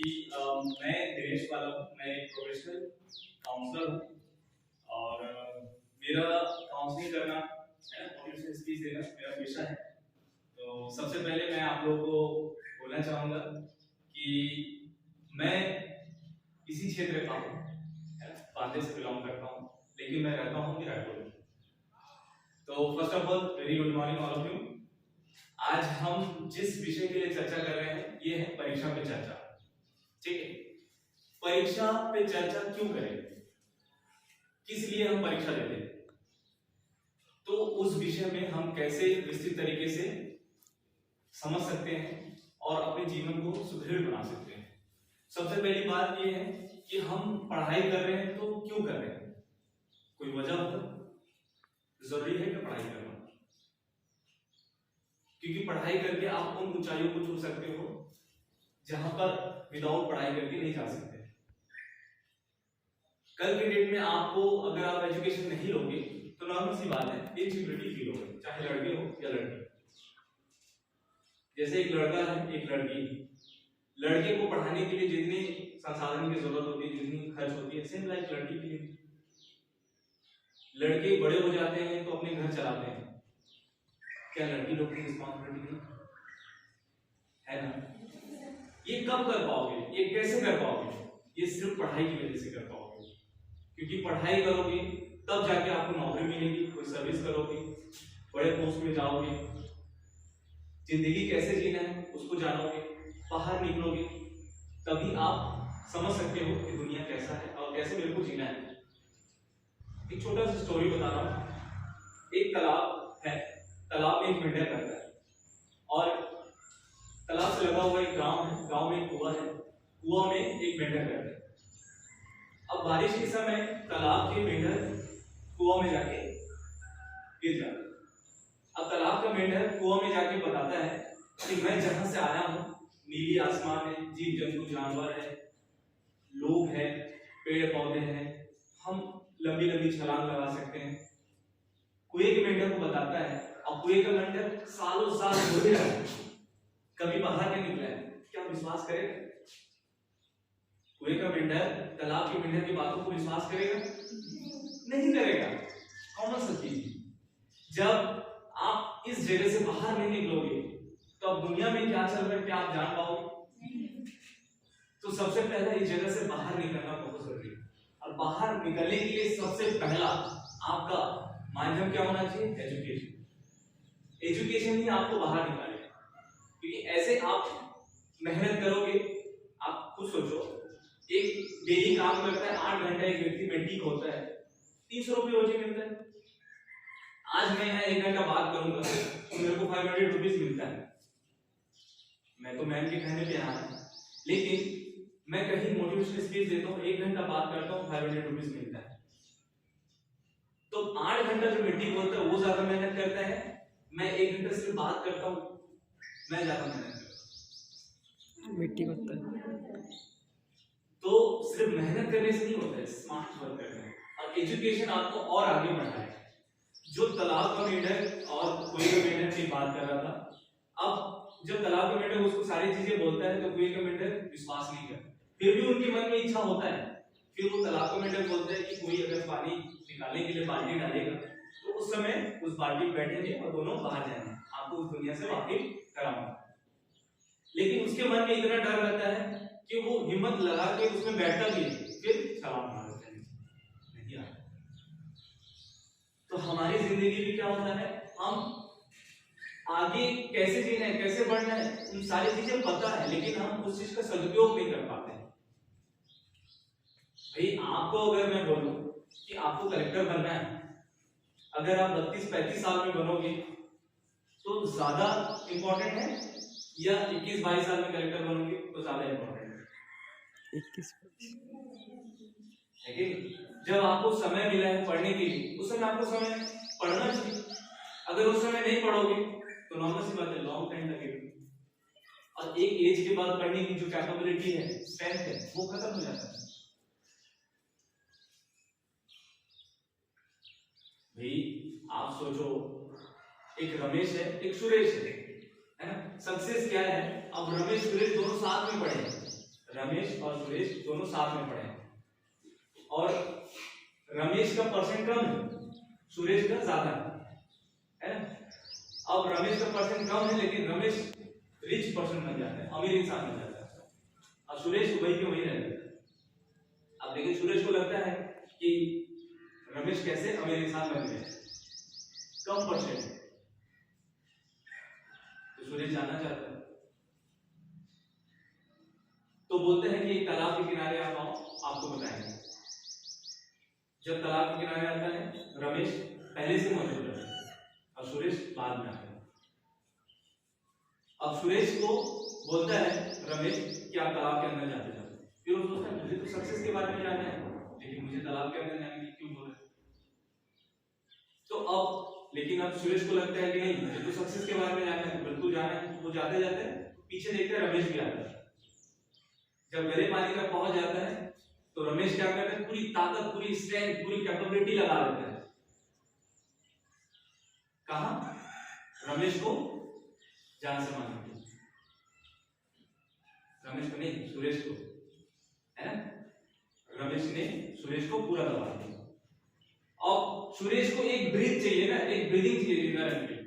कि मैं दिनेश वाला हूँ। मैं एक प्रोफेशनल काउंसलर हूँ और मेरा काउंसलिंग करना है ना, मोटिवेशन स्पीच देना मेरा पेशा है। तो सबसे पहले मैं आप लोगों को बोलना चाहूँगा कि मैं इसी क्षेत्र का हूँ, है ना, बांदे से बिलोंग करता हूँ, लेकिन मैं रहता हूँ रायपुर में। तो first of all very good morning all of you. आज हम जिस विषय के लिए चर्चा कर रहे हैं ये है परीक्षा पे चर्चा। ठीक है, परीक्षा पे चर्चा क्यों करें, किस लिए हम परीक्षा देते हैं, तो उस विषय में हम कैसे विस्तृत तरीके से समझ सकते हैं और अपने जीवन को सुदृढ़ बना सकते हैं। सबसे पहली बात ये है कि हम पढ़ाई कर रहे हैं तो क्यों कर रहे हैं, कोई वजह हो तो जरूरी है कि पढ़ाई करना, क्योंकि पढ़ाई करके आप उन ऊंचाइयों को छू सकते हो जहां पर विदाउट पढ़ाई करके नहीं जा सकते। कल के डेट में आपको अगर आप एजुकेशन नहीं लोगे तो नॉर्मल सी बात है इनसिक्योरिटी फील होगा, चाहे लड़के हो या लड़की। जैसे एक लड़का है एक लड़की, लड़के को पढ़ाने के लिए जितनी संसाधन की जरूरत होती है, जितनी खर्च होती है, सेम लाइक लड़की के लिए। लड़के बड़े हो जाते हैं तो अपने घर चलाते हैं, क्या लड़की लोग की रिस्पॉन्सिबिलिटी नहीं है ना? ये कब कर पाओगे, ये कैसे कर पाओगे? ये सिर्फ पढ़ाई की वजह से कर पाओगे, क्योंकि पढ़ाई करोगे तब जाके आपको नौकरी मिलेगी, कोई सर्विस करोगे, बड़े पोस्ट में जाओगे, जिंदगी कैसे जीना है उसको जानोगे, बाहर निकलोगे, तभी आप समझ सकते हो कि दुनिया कैसा है और कैसे मेरे को जीना है। एक छोटा सा स्टोरी बता रहा हूँ। एक तालाब है, तालाब में एक मेंढक रहता है और तालाब से लगा हुआ एक गांव है, गांव में एक कुआं है, कुआं में एक मेंढक रहता है। अब बारिश के समय तालाब के मेंढक कुआं में जाके गिर जाता है। अब तालाब का मेंढक कुआं में जाके बताता है कि मैं जहां से आया हूं, नीली आसमान है, जीव जंतु जानवर है, लोग हैं, पेड़ पौधे हैं, हम लंबी लंबी छलांग लगा सकते हैं। कुएं के मेंढक को बताता है, और कुएं का मेंढक सालों साल घूमे रहा है, कभी बाहर नहीं निकला है, क्या विश्वास करेगा? कुएं का मेंढक तालाब के मेंढक की बातों को विश्वास करेगा? नहीं करेगा। कॉमन सा चीज। जब आप इस जगह से बाहर नहीं निकलोगे तो अब दुनिया में क्या चल रहा है क्या आप जान पाओगे? तो सबसे पहला इस जगह से बाहर निकलना बहुत जरूरी है, और बाहर निकलने के लिए सबसे पहला आपका माध्यम क्या होना चाहिए? एजुकेशन। एजुकेशन ही आपको बाहर निकालेगा, क्योंकि ऐसे आप मेहनत करोगे। आप खुद सोचो, एक डेली काम करता है 8 घंटा एक व्यक्ति मेंटी होता है, 300 रुपये रोज मिलता है। आज मैं यहाँ 1 घंटा बात करूंगा तो मेरे को 500 रुपीज मिलता है। मैं तो मैम के कहने पे आया, लेकिन मैं कहीं मोटिवेशनल स्पीच देता हूँ, 1 घंटा बात करता हूँ, 500 रुपीज मिलता है। तो 8 घंटा जो मीटिंग होता है वो ज्यादा मेहनत करता है, मैं 1 घंटा सिर्फ बात करता हूँ, मैं ज्यादा मेहनत करता हूँ। मीटिंग होता है तो सिर्फ मेहनत करने से नहीं होता है, स्मार्ट वर्क करना है, और एजुकेशन आपको और आगे बढ़ाना है। जो तालाब का मेंढक और कुएं का मेंढक की बात कर रहा था, अब जब तालाब का मेंढक उसको सारी चीजें बोलता है तो कुएं का मेंढक विश्वास नहीं करता, फिर भी उनके मन में इच्छा होता है। फिर वो तालाब का मेंढक बोलता है कि कोई अगर पानी निकालने के लिए बाल्टी डालेगा तो उस समय उस बाल्टी में बैठेंगे और दोनों बाहर जाएंगे, आपको उस दुनिया से वाकिफ कराऊंगा। लेकिन उसके मन में इतना डर रहता है कि वो हिम्मत लगा के उसमें बैठता भी है, फिर छलांग मार देता है, नहीं आता। तो हमारी जिंदगी में क्या होता है, हम आगे कैसे जीना है, कैसे बढ़ना है, उन सारी चीजें पता है, लेकिन हम उस चीज का सदुपयोग नहीं कर पाते हैं। भाई आपको अगर मैं बोलूं कि आपको कलेक्टर बनना है, अगर आप 32-35 साल में बनोगे तो ज्यादा इंपॉर्टेंट है, या 21-22 साल में कलेक्टर बनोगे तो ज्यादा इंपॉर्टेंट है? 21 है कि जब आपको समय मिला है पढ़ने के लिए, उस समय आपको समय पढ़ना चाहिए। अगर उस समय नहीं पढ़ोगे तो नॉर्मल सी बात है, लॉन्ग टाइम लगेगा, और एक एज के बाद पढ़ने की जो कैपेबिलिटी है, स्ट्रेंथ है, वो खत्म हो जाता है। भाई आप सोचो, एक रमेश है एक सुरेश है ना? सक्सेस क्या है? अब रमेश सुरेश दोनों साथ में पढ़े हैं, रमेश सुरेश दोनों साथ में पढ़े हैं और रमेश का परसेंट कम है, सुरेश का ज्यादा है ना। अब रमेश का परसेंट कम है लेकिन रमेश रिच पर्सन बन जाता है, अमीर इंसान बन जाता है, और सुरेश वही के वही रह जाता है। अब लेकिन सुरेश को लगता है कि रमेश कैसे अमीर इंसान बन गया, कम परसेंट, तो सुरेश जानना चाहता है। तो बोलते हैं कि तालाब के किनारे आप आओ, आपको बताएंगे। जब तालाब के किनारे आता है, रमेश पहले से मौजूद रहता है और सुरेश बाद में आता है। अब सुरेश को बोलता है रमेश कि आप तालाब के अंदर जाते जाओ। फिर वो सोचता है मुझे तो सक्सेस के बारे में जानना है, लेकिन मुझे तालाब के अंदर जाने की क्यों बोल रहे? तो अब लेकिन अब सुरेश को लगता है कि नहीं, मुझे तो सक्सेस के बारे में जानना है, बिल्कुल जाना है। वो जाते जाते पीछे देखते हैं रमेश भी आता है। जब गहरे पानी में पहुंच जाता है तो रमेश क्या करता है, पूरी ताकत, पूरी स्ट्रेंथ, पूरी कैपेबिलिटी लगा देता है। कहां? रमेश को जान से मारने के, रमेश को नहीं, सुरेश को, है ना। रमेश ने सुरेश को पूरा दबा दिया। और सुरेश को एक ब्रीथ चाहिए ना, एक ब्रीदिंग चाहिए जिंदा रहने के लिए।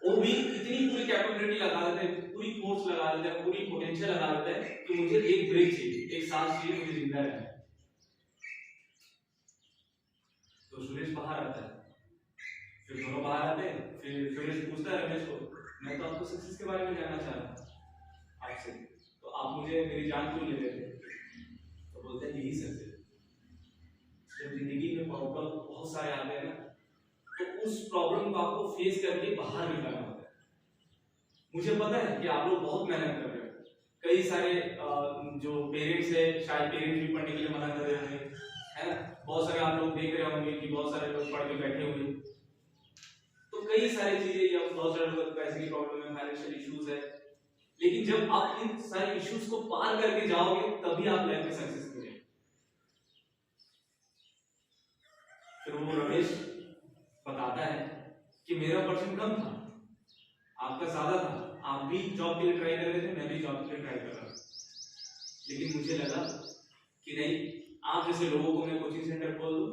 वो भी इतनी पूरी कैपेबिलिटी लगा देता है, पूरी फोर्स लगा देता है, पूरी पोटेंशियल लगा देता है कि मुझे एक ब्रेक चाहिए, एक सांस चाहिए, मुझे जिंदा रहना है। तो सुरेश बाहर आता है, फिर दोनों बाहर आते हैं। फिर सुरेश पूछता है रमेश को, मैं तो आपको सक्सेस के बारे में जानना चाह रहा हूं आपसे, तो आप मुझे मेरी जान क्यों ले रहे थे? तो बोलते हैं यही सक्सेस। जब जिंदगी में प्रॉब्लम बहुत सारे आते हैं ना, तो उस प्रॉब्लम को आपको फेस करके बाहर निकलना होता है। मुझे पता है कि आप लोग बहुत मेहनत कर रहे हो। कई सारे जो पेरेंट्स है, शायद पेरेंट्स भी पढ़ने के लिए मना कर रहे होंगे, है ना। बहुत सारे आप लोग देख रहे होंगे कि बहुत सारे लोग पढ़ के बैठे हुए, तो कई सारी चीजें, या बहुत सारे लोग पैसे की प्रॉब्लम है, फाइनेंशियल इश्यूज है। लेकिन जब आप इन सारे इश्यूज को पार करके जाओगे तभी आप लाइफ में सक्सेस करोगे। फिर वो रमेश बताता है कि मेरा परसेंट कम था, आपका ज्यादा था। आप भी जॉब के लिए ट्राई कर रहे थे, मैं भी जॉब के लिए ट्राई कर रहा था, लेकिन मुझे लगा कि नहीं, आप जैसे लोगों को मैं कोचिंग सेंटर खोल दूं,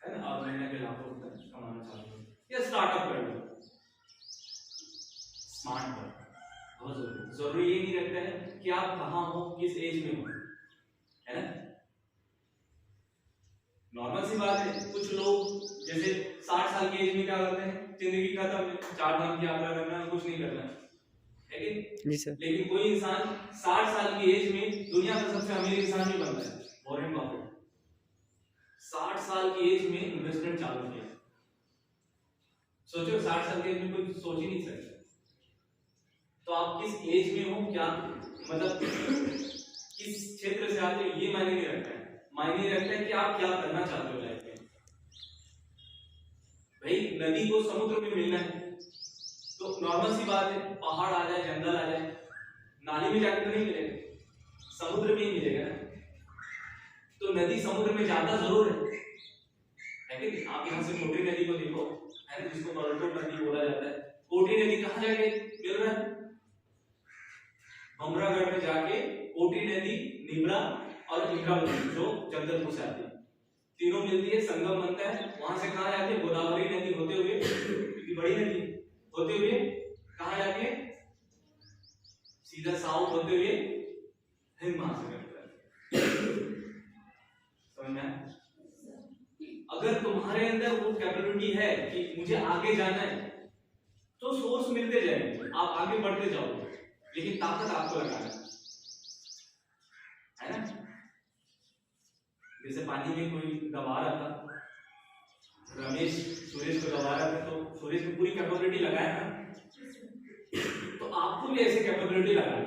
है ना, आप महीने के लाखों रुपए कमाना चाहते हो, या स्टार्टअप कर लो। स्मार्ट वर्क बहुत जरूरी ये नहीं रखता है कि आप कहां हो, किस एज में हो, है ना। नॉर्मल सी बात है, कुछ लोग जैसे 60 साल की एज में क्या करते हैं, जिंदगी खत्म, 4 धाम की यात्रा करना, कुछ नहीं करना है कि? लेकिन कोई इंसान 60 साल की एज में दुनिया का सबसे अमीर इंसान भी बनता है, वॉरेन बफेट। 60 साल की एज में इन्वेस्टमेंट चालू किया। सोचो 60 साल की एज में कोई सोच ही नहीं सकता। तो आप किस एज में हो, क्या मतलब किस क्षेत्र से आते हो, ये मायने नहीं रखता है। मायने रखता है कि आप क्या करना चाहते हो लाइफ में। भाई नदी को समुद्र में मिलना है तो नॉर्मल सी बात है, पहाड़ आ जाए, जंगल आ जाए, नाली में जाकर तो नहीं मिलेगा, समुद्र में ही मिलेगा ना। तो नदी समुद्र में जाता जरूर है कि आप यहाँ से कोटी नदी को देखो, है ना, जिसको करोटो नदी बोला जाता है। कोटी नदी कहाँ जाके मिल रहा है? बमरागढ़ में जाके कोटी नदी, निब्रा और इंद्रावती जो जगदलपुर से आती है, तीनों मिलती है, संगम बनता है। वहां से कहाँ जाती है? गोदावरी नदी होते हुए, क्योंकि बड़ी नदी होते हुए कहाँ जाती है? सीधा साउथ होते हुए हिंद महासागर। समझ में आया? अगर तुम्हारे अंदर वो कैपेबिलिटी है कि मुझे आगे जाना है, तो सोर्स मिलते जाएंगे, आप आगे बढ़ते जाओगे, लेकिन ताकत आपको लगाना है ना। जैसे पानी में कोई दबा रहा था, रमेश सुरेश को दबा रहा था, तो सुरेश ने पूरी कैपेबिलिटी लगाया ना, तो आपको भी ऐसे कैपेबिलिटी लगानी,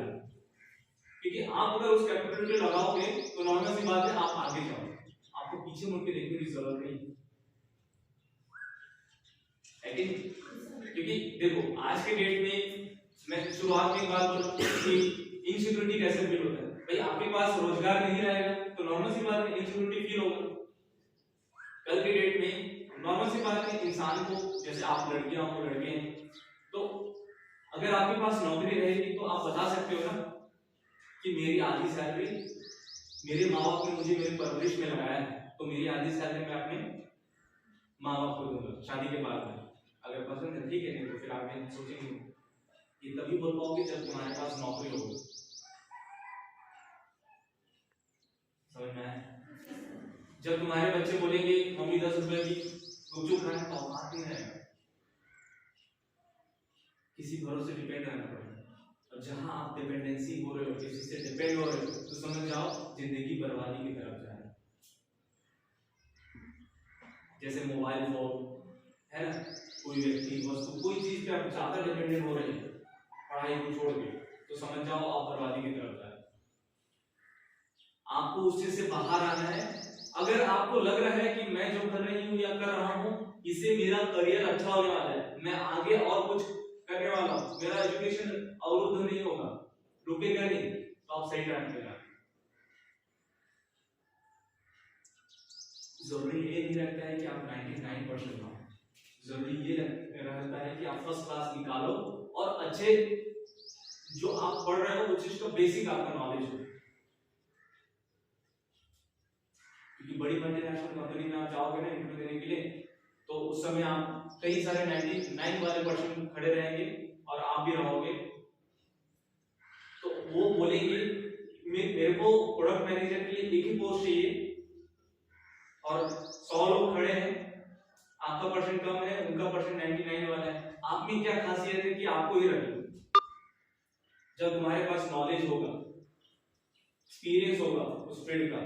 क्योंकि आप अगर उस कैपेबिलिटी लगाओगे तो नॉर्मल सी बात है, आप आगे जाओगे, आपको पीछे मुड़ के देखने की जरूरत नहीं है कि? क्योंकि देखो आज के डेट में, मैं शुरुआत में एक बात बोलूं कि इनसिक्योरिटी कैसे फील होता है। भाई आपके पास रोजगार नहीं रहेगा तो नॉर्मल सी बात है, इनसिक्योरिटी फील होगा। कल के डेट में नॉर्मल सी बात है, इंसान को, जैसे आप लड़कियां हो, लड़के हैं, तो अगर आपके पास नौकरी रहेगी तो आप बता सकते हो ना कि मेरी आधी सैलरी मेरे माँ बाप ने मुझे मेरी परवरिश में लगाया है, तो मेरी आधी सैलरी मैं अपने माँ बाप को दूंगा शादी के बाद में। अगर पसंद है ठीक है, नहीं तो फिर आगे सोचेंगे। ये तभी बोल पाओगे जब तुम्हारे पास नौकरी होगी। समझ में आया? जब तुम्हारे बच्चे बोलेंगे मम्मी 10 रुपए की गुपचुप खाने का औकात नहीं है, किसी भरोसे डिपेंड रहना पड़ेगा। और जहां आप डिपेंडेंसी हो रहे हो, किसी से डिपेंड हो रहे हो, तो समझ जाओ जिंदगी बर्बादी की तरफ जा रही है। जैसे मोबाइल फोन है ना, कोई व्यक्ति वस्तु कोई चीज पे आप ज्यादा डिपेंडेंट हो रहे हैं पढ़ाई को छोड़ के, तो समझ जाओ आप बर्बादी की तरफ जा रहे हैं। आपको उस चीज से बाहर आना है। अगर आपको लग रहा है कि मैं जो कर रही हूँ या कर रहा हूँ इससे मेरा करियर अच्छा होने वाला है, मैं आगे और कुछ करने वाला हूँ, मेरा एजुकेशन अवरुद्ध नहीं होगा, रुकेगा नहीं, तो आप सही ट्रैक पे जाएंगे। जरूरी ये नहीं रहता है कि आप 99% लाओ, जरूरी ये रहता है कि आप फर्स्ट क्लास निकालो और अच्छे जो आप पढ़ रहे हो वो चीज का बेसिक आपका नॉलेज हो। क्योंकि बड़ी मल्टीनेशनल कंपनी में आप जाओगे ना इंटरव्यू देने के लिए, तो उस समय आप कई सारे 99 वाले पर्सन खड़े रहेंगे और आप भी रहोगे, तो वो बोलेंगे मेरे को प्रोडक्ट मैनेजर के लिए एक ही पोस्ट चाहिए और 100 लोग खड़े हैं, आपका परसेंट कम है, उनका परसेंट 99 वाला है, आप में क्या खासियत है कि आपको ही रखें। जब तुम्हारे पास नॉलेज होगा, एक्सपीरियंस होगा उस फील्ड का,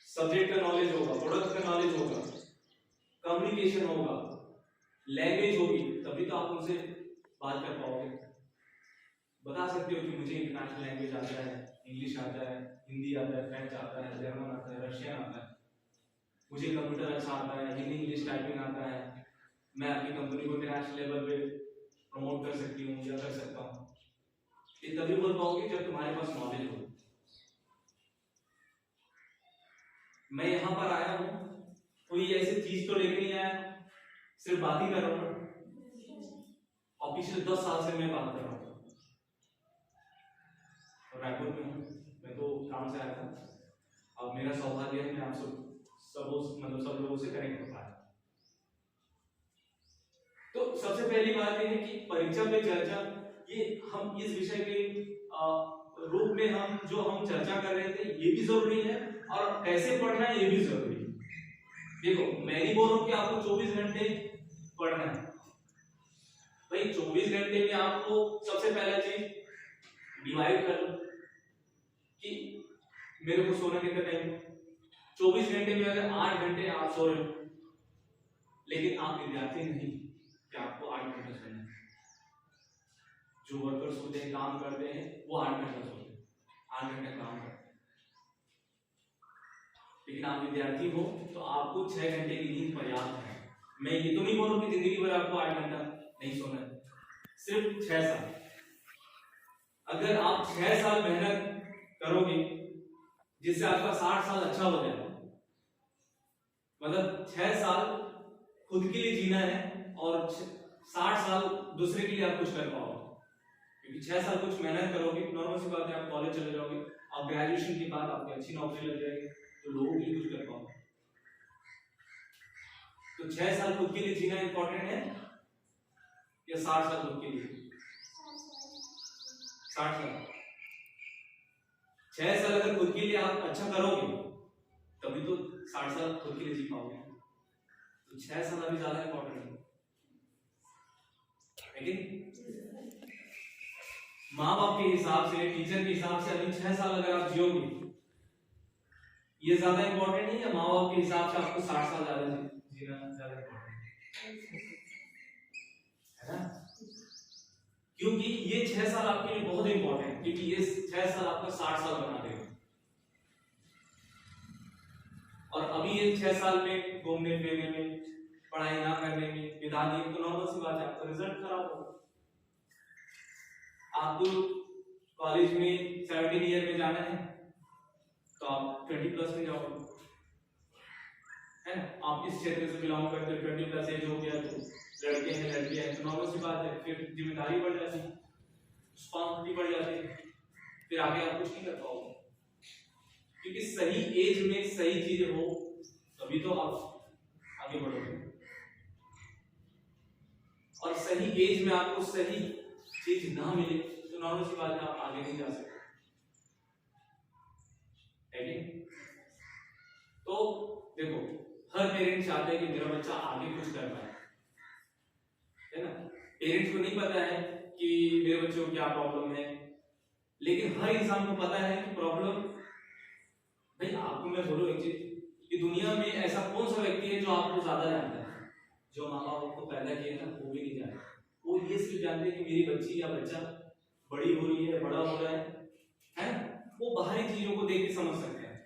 सब्जेक्ट का नॉलेज होगा, प्रोडक्ट का नॉलेज होगा, कम्युनिकेशन होगा, लैंग्वेज होगी, तभी तो आप उनसे बात कर पाओगे। बता सकते हो कि मुझे इंटरनेशनल लैंग्वेज आता है, इंग्लिश आता है, हिंदी आता है, फ्रेंच आता है, जर्मन आता है, रशियन आता है, मुझे कंप्यूटर अच्छा आता है, हिंदी इंग्लिश टाइपिंग आता है, मैं अपनी कंपनी को इंटरनेशनल लेवल पे प्रमोट कर सकती हूँ या कर सकता हूँ। ये तभी बोल पाओगे जब तुम्हारे पास नॉलेज हो। मैं यहाँ पर आया हूँ, कोई ऐसी चीज तो लेके नहीं आया, सिर्फ बात ही कर रहा हूँ, और पिछले 10 साल से मैं बात कर रहा हूँ, रायपुर में हूँ, मैं तो काम से आया था। अब मेरा सौभाग्य है मैं आप सब लोगों से कनेक्ट हो पाया। तो सबसे पहली बात यह है कि परीक्षा पे चर्चा, ये हम इस विषय के रूप में हम चर्चा कर रहे थे, ये भी जरूरी है, और कैसे पढ़ना है ये भी जरूरी है। देखो मैं नहीं बोल रहा हूं कि आपको 24 घंटे पढ़ना है, भाई 24 घंटे में आपको सबसे पहला चीज डिवाइड कर लो कि मेरे को सोने कितना टाइम। 24 घंटे में अगर 8 घंटे आप सो रहे हो, लेकिन आप विद्यार्थी नहीं कि आपको 8 घंटे सोना है। जो वर्कर्स होते हैं, काम करते हैं, वो 8 घंटे सोते हैं, 8 घंटे काम करते हैं। लेकिन आप विद्यार्थी हो तो आपको 6 घंटे की नींद पर्याप्त है। मैं ये तो नहीं बोल रहा कि जिंदगी भर आपको 8 घंटा नहीं सोना है, सिर्फ 6 साल। अगर आप 6 साल मेहनत करोगे जिससे आपका 60 साल अच्छा हो जाए, मतलब 6 साल खुद के लिए जीना है और 60 साल दूसरे के लिए आप कुछ कर पाओगे। क्योंकि 6 साल कुछ मेहनत करोगे, नॉर्मल सी बात है, आप कॉलेज चले जाओगे, आप ग्रेजुएशन के बाद आपकी अच्छी नौकरी लग जाएगी, तो लोगों के लिए कुछ कर पाओगे। तो 6 साल खुद के लिए जीना इंपॉर्टेंट है या 60 साल खुद के लिए? 60 साल। 6 साल अगर खुद के लिए आप अच्छा करोगे तभी तो 60 साल खुद के लिए जी पाओगे। तो 6 साल अभी ज्यादा इंपॉर्टेंट है, लेकिन माँ बाप के हिसाब से, टीचर के हिसाब से अभी 6 साल अगर आप जियोगे ये ज्यादा इंपॉर्टेंट नहीं है, माँ बाप के हिसाब से आपको 60 साल ज्यादा जीना ज्यादा इंपॉर्टेंट है ना? क्योंकि ये 6 साल आपके लिए बहुत इंपॉर्टेंट है, क्योंकि ये 6 साल आपका 60 साल बना देगा। और अभी ये 6 साल में घूमने फिरने में, पढ़ाई ना करने में बिता दिए तो नॉर्मल सी बात है, आपका रिजल्ट खराब होगा। आपको कॉलेज में 17 ईयर में जाना है तो आप 20+ में जाओगे, है ना? आप इस क्षेत्र से बिलोंग करते हो, 20+ एज हो गया तो लड़के हैं लड़कियां हैं, तो नॉर्मल सी बात है, फिर जिम्मेदारी बढ़ जाती है, रिस्पॉन्सिबिलिटी बढ़ जाती है, फिर आगे आप कुछ नहीं कर पाओगे, क्योंकि सही एज में सही चीजें हो तभी तो आप आगे बढ़ोगे, और सही एज में आपको सही चीज ना मिले तो नॉर्मल सी बात है आप आगे नहीं जा सकते, है कि? तो देखो हर पेरेंट चाहते हैं कि मेरा बच्चा आगे कुछ कर पाए, है ना? पेरेंट्स को नहीं पता है कि मेरे बच्चे को क्या प्रॉब्लम है, लेकिन हर इंसान को पता है कि प्रॉब्लम, भाई आपको मैं बोलूं एक चीज कि दुनिया में ऐसा कौन सा व्यक्ति है जो आपको ज्यादा जानता है? जो माँ बाप आपको पैदा किए ना वो भी नहीं जानते, वो ये सिर्फ जानते हैं कि मेरी बच्ची या बच्चा बड़ी हो रही है, बड़ा हो रहा है ना? वो बाहरी चीजों को देख के समझ सकते हैं,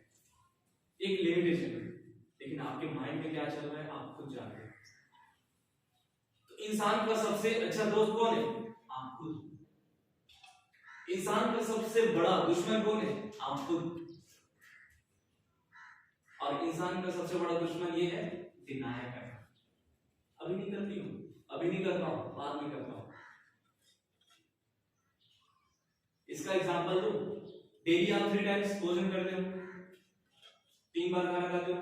एक लिमिटेशन है, लेकिन आपके माइंड में क्या चल रहा है आप खुद जानते हैं। तो इंसान का सबसे अच्छा दोस्त कौन है? आप खुद। इंसान का सबसे बड़ा दुश्मन कौन है? आप खुद। और इंसान का सबसे बड़ा दुश्मन ये है डिनाई करना। अभी नहीं करती हूँ, अभी नहीं करता हूँ, बाद में करता हूँ। इसका एग्जांपल दो, डेली आप 3 टाइम्स भोजन करते हो, 3 बार खाना खाते हो,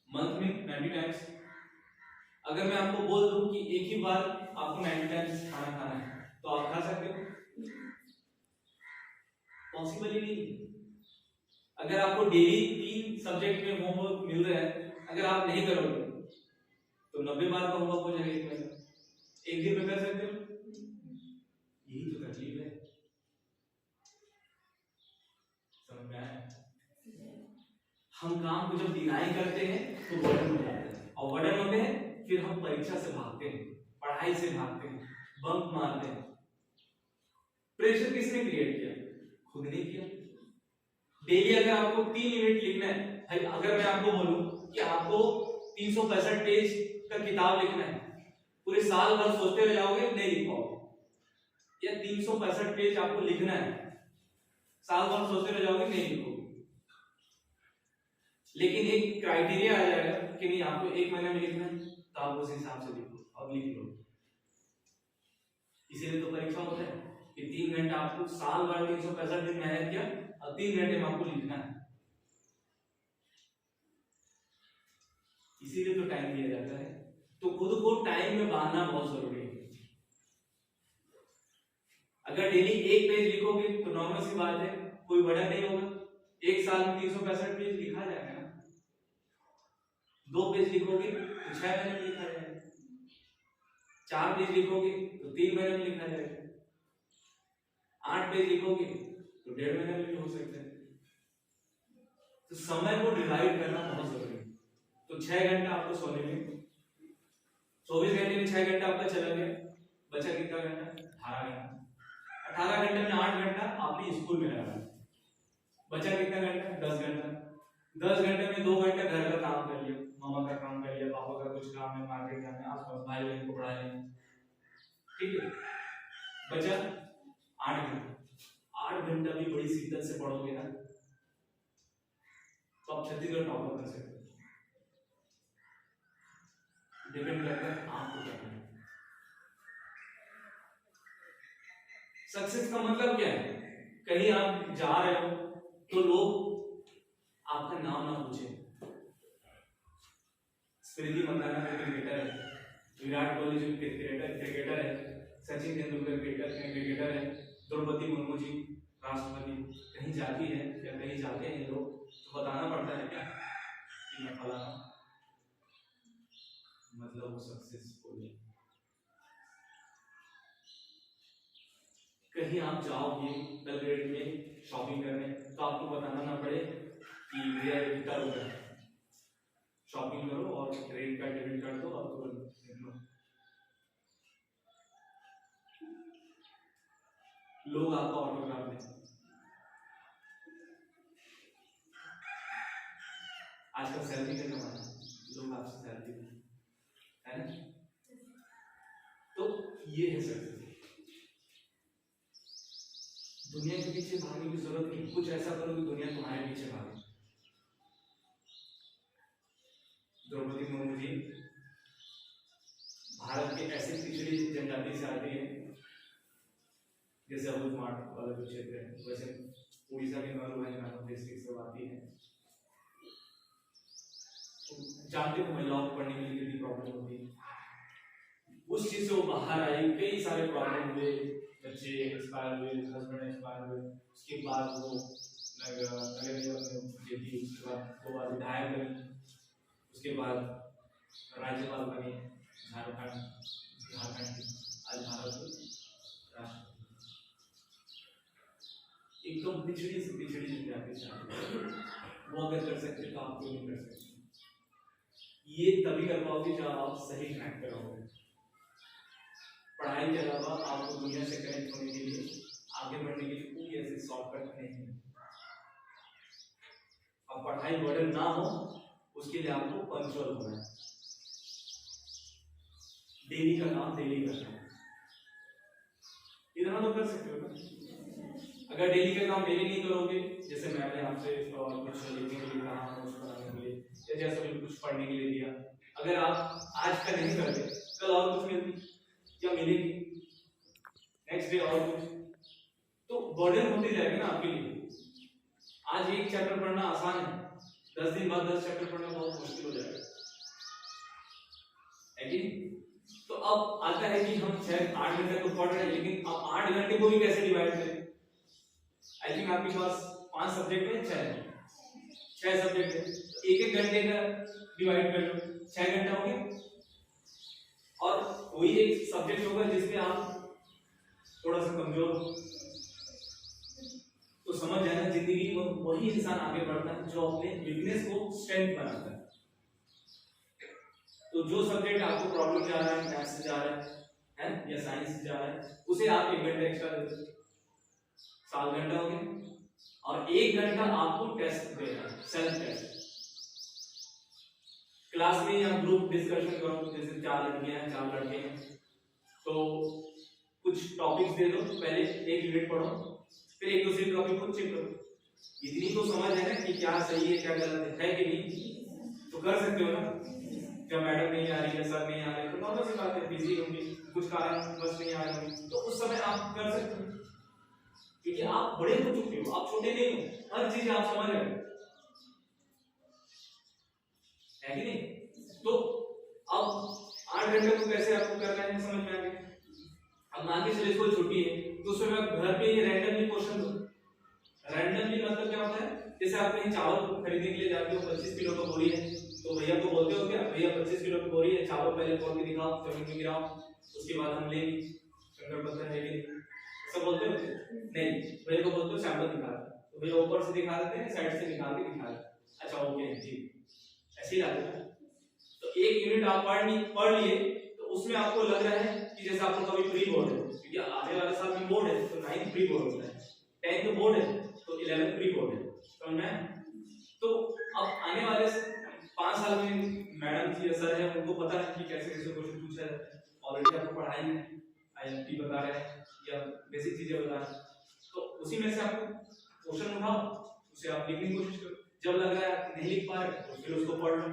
मंथ में 90 टाइम्स। अगर मैं आपको बोल दूं कि एक ही बार आपको 90 टाइम्स खाना खाना है तो आप खा सकते हो? पॉसिबल ही नहीं। अगर आपको डेली 3 सब्जेक्ट में होमवर्क मिल रहा है, अगर आप नहीं करोगे तो 90 बार का होमवर्क हो जाएगा एक महीना, एक दिन में कर सकते हो? यही तो तकलीफ है, समझ में आया? हम काम को जब डिनाई करते हैं तो वर्डन हो जाते हैं, और वर्डन होते हैं फिर हम परीक्षा से भागते हैं, पढ़ाई से भागते हैं, बंक मारते हैं। प्रेशर किसने क्रिएट किया? खुद ने किया। डेली अगर आपको 3 यूनिट लिखना है, अगर मैं आपको बोलूं कि आपको 365 पेज का किताब लिखना है, पूरे साल भर सोचते रह जाओगे, नहीं लिख पाओगे। या 365 पेज आपको लिखना है, साल भर सोचते रह जाओगे, नहीं लिखोगे। लेकिन एक क्राइटेरिया आ जाएगा कि नहीं आपको 1 महीने में लिखना है, तो आप उस हिसाब से लिखो और लिख लो। इसीलिए तो परीक्षा होता है कि 3 घंटा आपको साल भर 365 दिन मेहनत किया और 3 घंटे में आपको लिखना है। इसीलिए तो टाइम दिया जाता है। तो खुद को टाइम में बांधना बहुत जरूरी है। अगर डेली 1 पेज लिखोगे तो नॉर्मल सी बात है, कोई बड़ा नहीं होगा, एक साल में 365 पेज लिखा जाएगा ना। 2 पेज लिखोगे तो 6 महीने में लिखा जाएगा, 4 पेज लिखोगे तो 3 महीने में लिखा जाएगा, 8 पेज लिखोगे तो 1.5 महीने में भी हो सकता है। तो समय को डिवाइड करना बहुत जरूरी है। तो 6 घंटा आपको सोने में, 24 घंटे में 6 घंटा आपका चला गया, बचा कितना घंटा? 18 घंटा। 18 घंटे में 8 घंटा आपने स्कूल में लगाया, बचा कितना घंटा? 10 घंटा। 10 घंटे में 2 घंटे घर का काम कर लिया, मामा का काम कर लिया, पापा का कुछ काम है, मार्केट जाना है, आसपास भाई बहन को पढ़ा लिया, ठीक है? बचा 8 घंटा। 8 घंटा भी बड़ी शिद्दत से पढ़ोगे ना तो आप छत्तीसगढ़ टॉपर कर सकते हो। डिपेंड करता है आपको क्या करना है। सक्सेस का मतलब क्या है? कहीं आप जा रहे हो तो लोग आपका नाम ना पूछे। स्मृति मंदाना क्रिकेटर है, विराट कोहली जो क्रिकेटर है, सचिन तेंदुलकर क्रिकेटर है, द्रौपदी मुर्मू जी राष्ट्रपति, कहीं जाती है या कहीं जाते हैं लोग तो बताना पड़ता है क्या कि मैं फलाना, मतलब वो सक्सेसफुल है। कहीं आप जाओगे बेलग्रेड में शॉपिंग करने तो आपको बताना ना पड़े कि भैया कितना रुपया है, शॉपिंग करो और क्रेडिट कार्ड डेबिट कार्ड दो और तुरंत निकलो। लोग आपका ऑटोग्राफ दें। आजकल सेल्फी का जमाना है, लोग आपसे सेल्फी लें, है ना? तो ये है सक्सेस। दुनिया के पीछे भागने की जरूरत नहीं, कुछ ऐसा करो कि दुनिया तुम्हारे पीछे भागे। द्रौपदी मुर्मू जी भारत के ऐसे पिछड़ी जनजाति से आती है जैसे अबुल स्मार्ट वाला जो क्षेत्र है, वैसे उड़ीसा के मयूरभंज डिस्ट्रिक्ट से आती है। जानते हो महिलाओं को पढ़ने के लिए कितनी प्रॉब्लम होती है, उस चीज से वो बाहर आई, कई सारे प्रॉब्लम हुए, बच्चे एक्सपायर हुए, हस्बैंड एक्सपायर हुए, उसके बाद वो नगर निगम में देखी, उसके बाद 2 बार विधायक बनी, उसके बाद राज्यपाल बने झारखंड आज भारत राष्ट्र। एकदम पिछड़ी से पिछड़ी विद्यार्थी वो अगर कर सकते तो आप क्यों नहीं कर सकते? ये तभी कर पाओगे जब आप सही ट्रैक पर रहोगे। पढ़ाई के अलावा आपको दुनिया से कनेक्ट होने के लिए, आगे बढ़ने के लिए कोई ऐसे शॉर्टकट नहीं है। अब पढ़ाई बर्डन ना हो उसके लिए आपको पंक्चुअल होना है, डेली का काम डेली करना है। इतना तो कर सकते हो ना। अगर डेली का काम डेली नहीं करोगे, जैसे मैंने आपसे कुछ लिखने के लिए कहा, नोट्स बनाने के लिए, या जैसे भी कुछ पढ़ने के लिए दिया, अगर आप आज का नहीं करते, कल और कुछ मिलती या मिलेगी, नेक्स्ट डे और कुछ, तो बर्डन होते जाएगा ना आपके लिए। आज एक चैप्टर पढ़ना आसान है, 10 दिन बाद 10 चैप्टर पढ़ना बहुत मुश्किल हो जाएगा, है कि? तो अब आता है कि हम 6-8 घंटे तो पढ़ रहे हैं, लेकिन अब 8 घंटे को भी कैसे डिवाइड करें? आई थिंक आपके पास 5 सब्जेक्ट है, 6 सब्जेक्ट है, तो 1-1 घंटे का डिवाइड कर लो, 6 घंटा हो गया। और वही एक सब्जेक्ट होगा जिसमें आप थोड़ा सा कमजोर हो, तो समझ जाना जिंदगी में वही इंसान आगे बढ़ता है जो अपने वीकनेस को स्ट्रेंथ बनाता है। तो जो सब्जेक्ट आपको प्रॉब्लम जा रहा है, मैथ्स से जा रहा है या साइंस से जा रहा है, उसे आप 1 घंटा एक्स्ट्रा दे दो, 7 घंटा हो गया। और 1 घंटा आपको टेस्ट देना है, सेल्फ टेस्ट। क्लास में या ग्रुप डिस्कशन करो, जैसे 4 लड़कियां हैं 4 लड़के हैं, तो कुछ टॉपिक्स दे दो, पहले 1 यूनिट पढ़ो, फिर एक दूसरे टॉपिक को चेक करो। इतनी तो समझ है ना कि क्या सही है क्या गलत है कि नहीं, तो कर सकते हो ना। जब मैडम नहीं आ रही है, सर नहीं आ रहे, तो नॉर्मल सी बात है, बिजी होंगे, कुछ कारण बस नहीं आ रहे होंगे, तो उस समय आप कर सकते हो, क्योंकि आप बड़े हो चुके हो, आप छोटे नहीं हो, हर चीज आप समझ रहे हो, है कि नहीं? तो अब 8 घंटे को कैसे आपको करना है समझ में आ गया। अब मान के चलिए इसको छुट्टी है, तो उसमें आप घर पे ही रैंडमली क्वेश्चन दो। रैंडमली मतलब क्या होता है, जैसे आप कहीं चावल खरीदने के लिए जाते हो, 25 किलो का बोरी है, तो भैया को बोलते हो क्या, भैया 25 किलो की बोरी है, चावल पहले तोड़ के दिखाओ, जमीन में गिराओ, उसके बाद हम लेंगे, कंकड़ पत्थर है कि नहीं, सब बोलते हो? नहीं, भैया को बोलते हो सैंपल दिखा, तो भैया ऊपर से दिखा देते हैं, साइड से निकाल के दिखा देते, अच्छा ओके ठीक, ऐसे ही लाते हैं। तो 1 यूनिट आप पढ़ लिए, तो उसमें आपको लग रहा है कि जैसे आपको कभी प्री बोर्ड है, क्योंकि आने वाले साल में बोर्ड है, तो 9th प्री बोर्ड होता है, 10th बोर्ड है, तो 11th प्री बोर्ड है, समझ में? तो अब आने वाले 5 साल में मैडम जी सर है, उनको पता है कि कैसे कैसे क्वेश्चन पूछा जाता है, ऑलरेडी आपको पढ़ाई है, आईएमपी बता रहे हैं या बेसिक चीजें बता रहे हैं, तो उसी में से आपको क्वेश्चन उठाओ, उसे आप लिखने की कोशिश करो, जब लग रहा है नहीं लिख पा रहे तो फिर उसको पढ़ लो,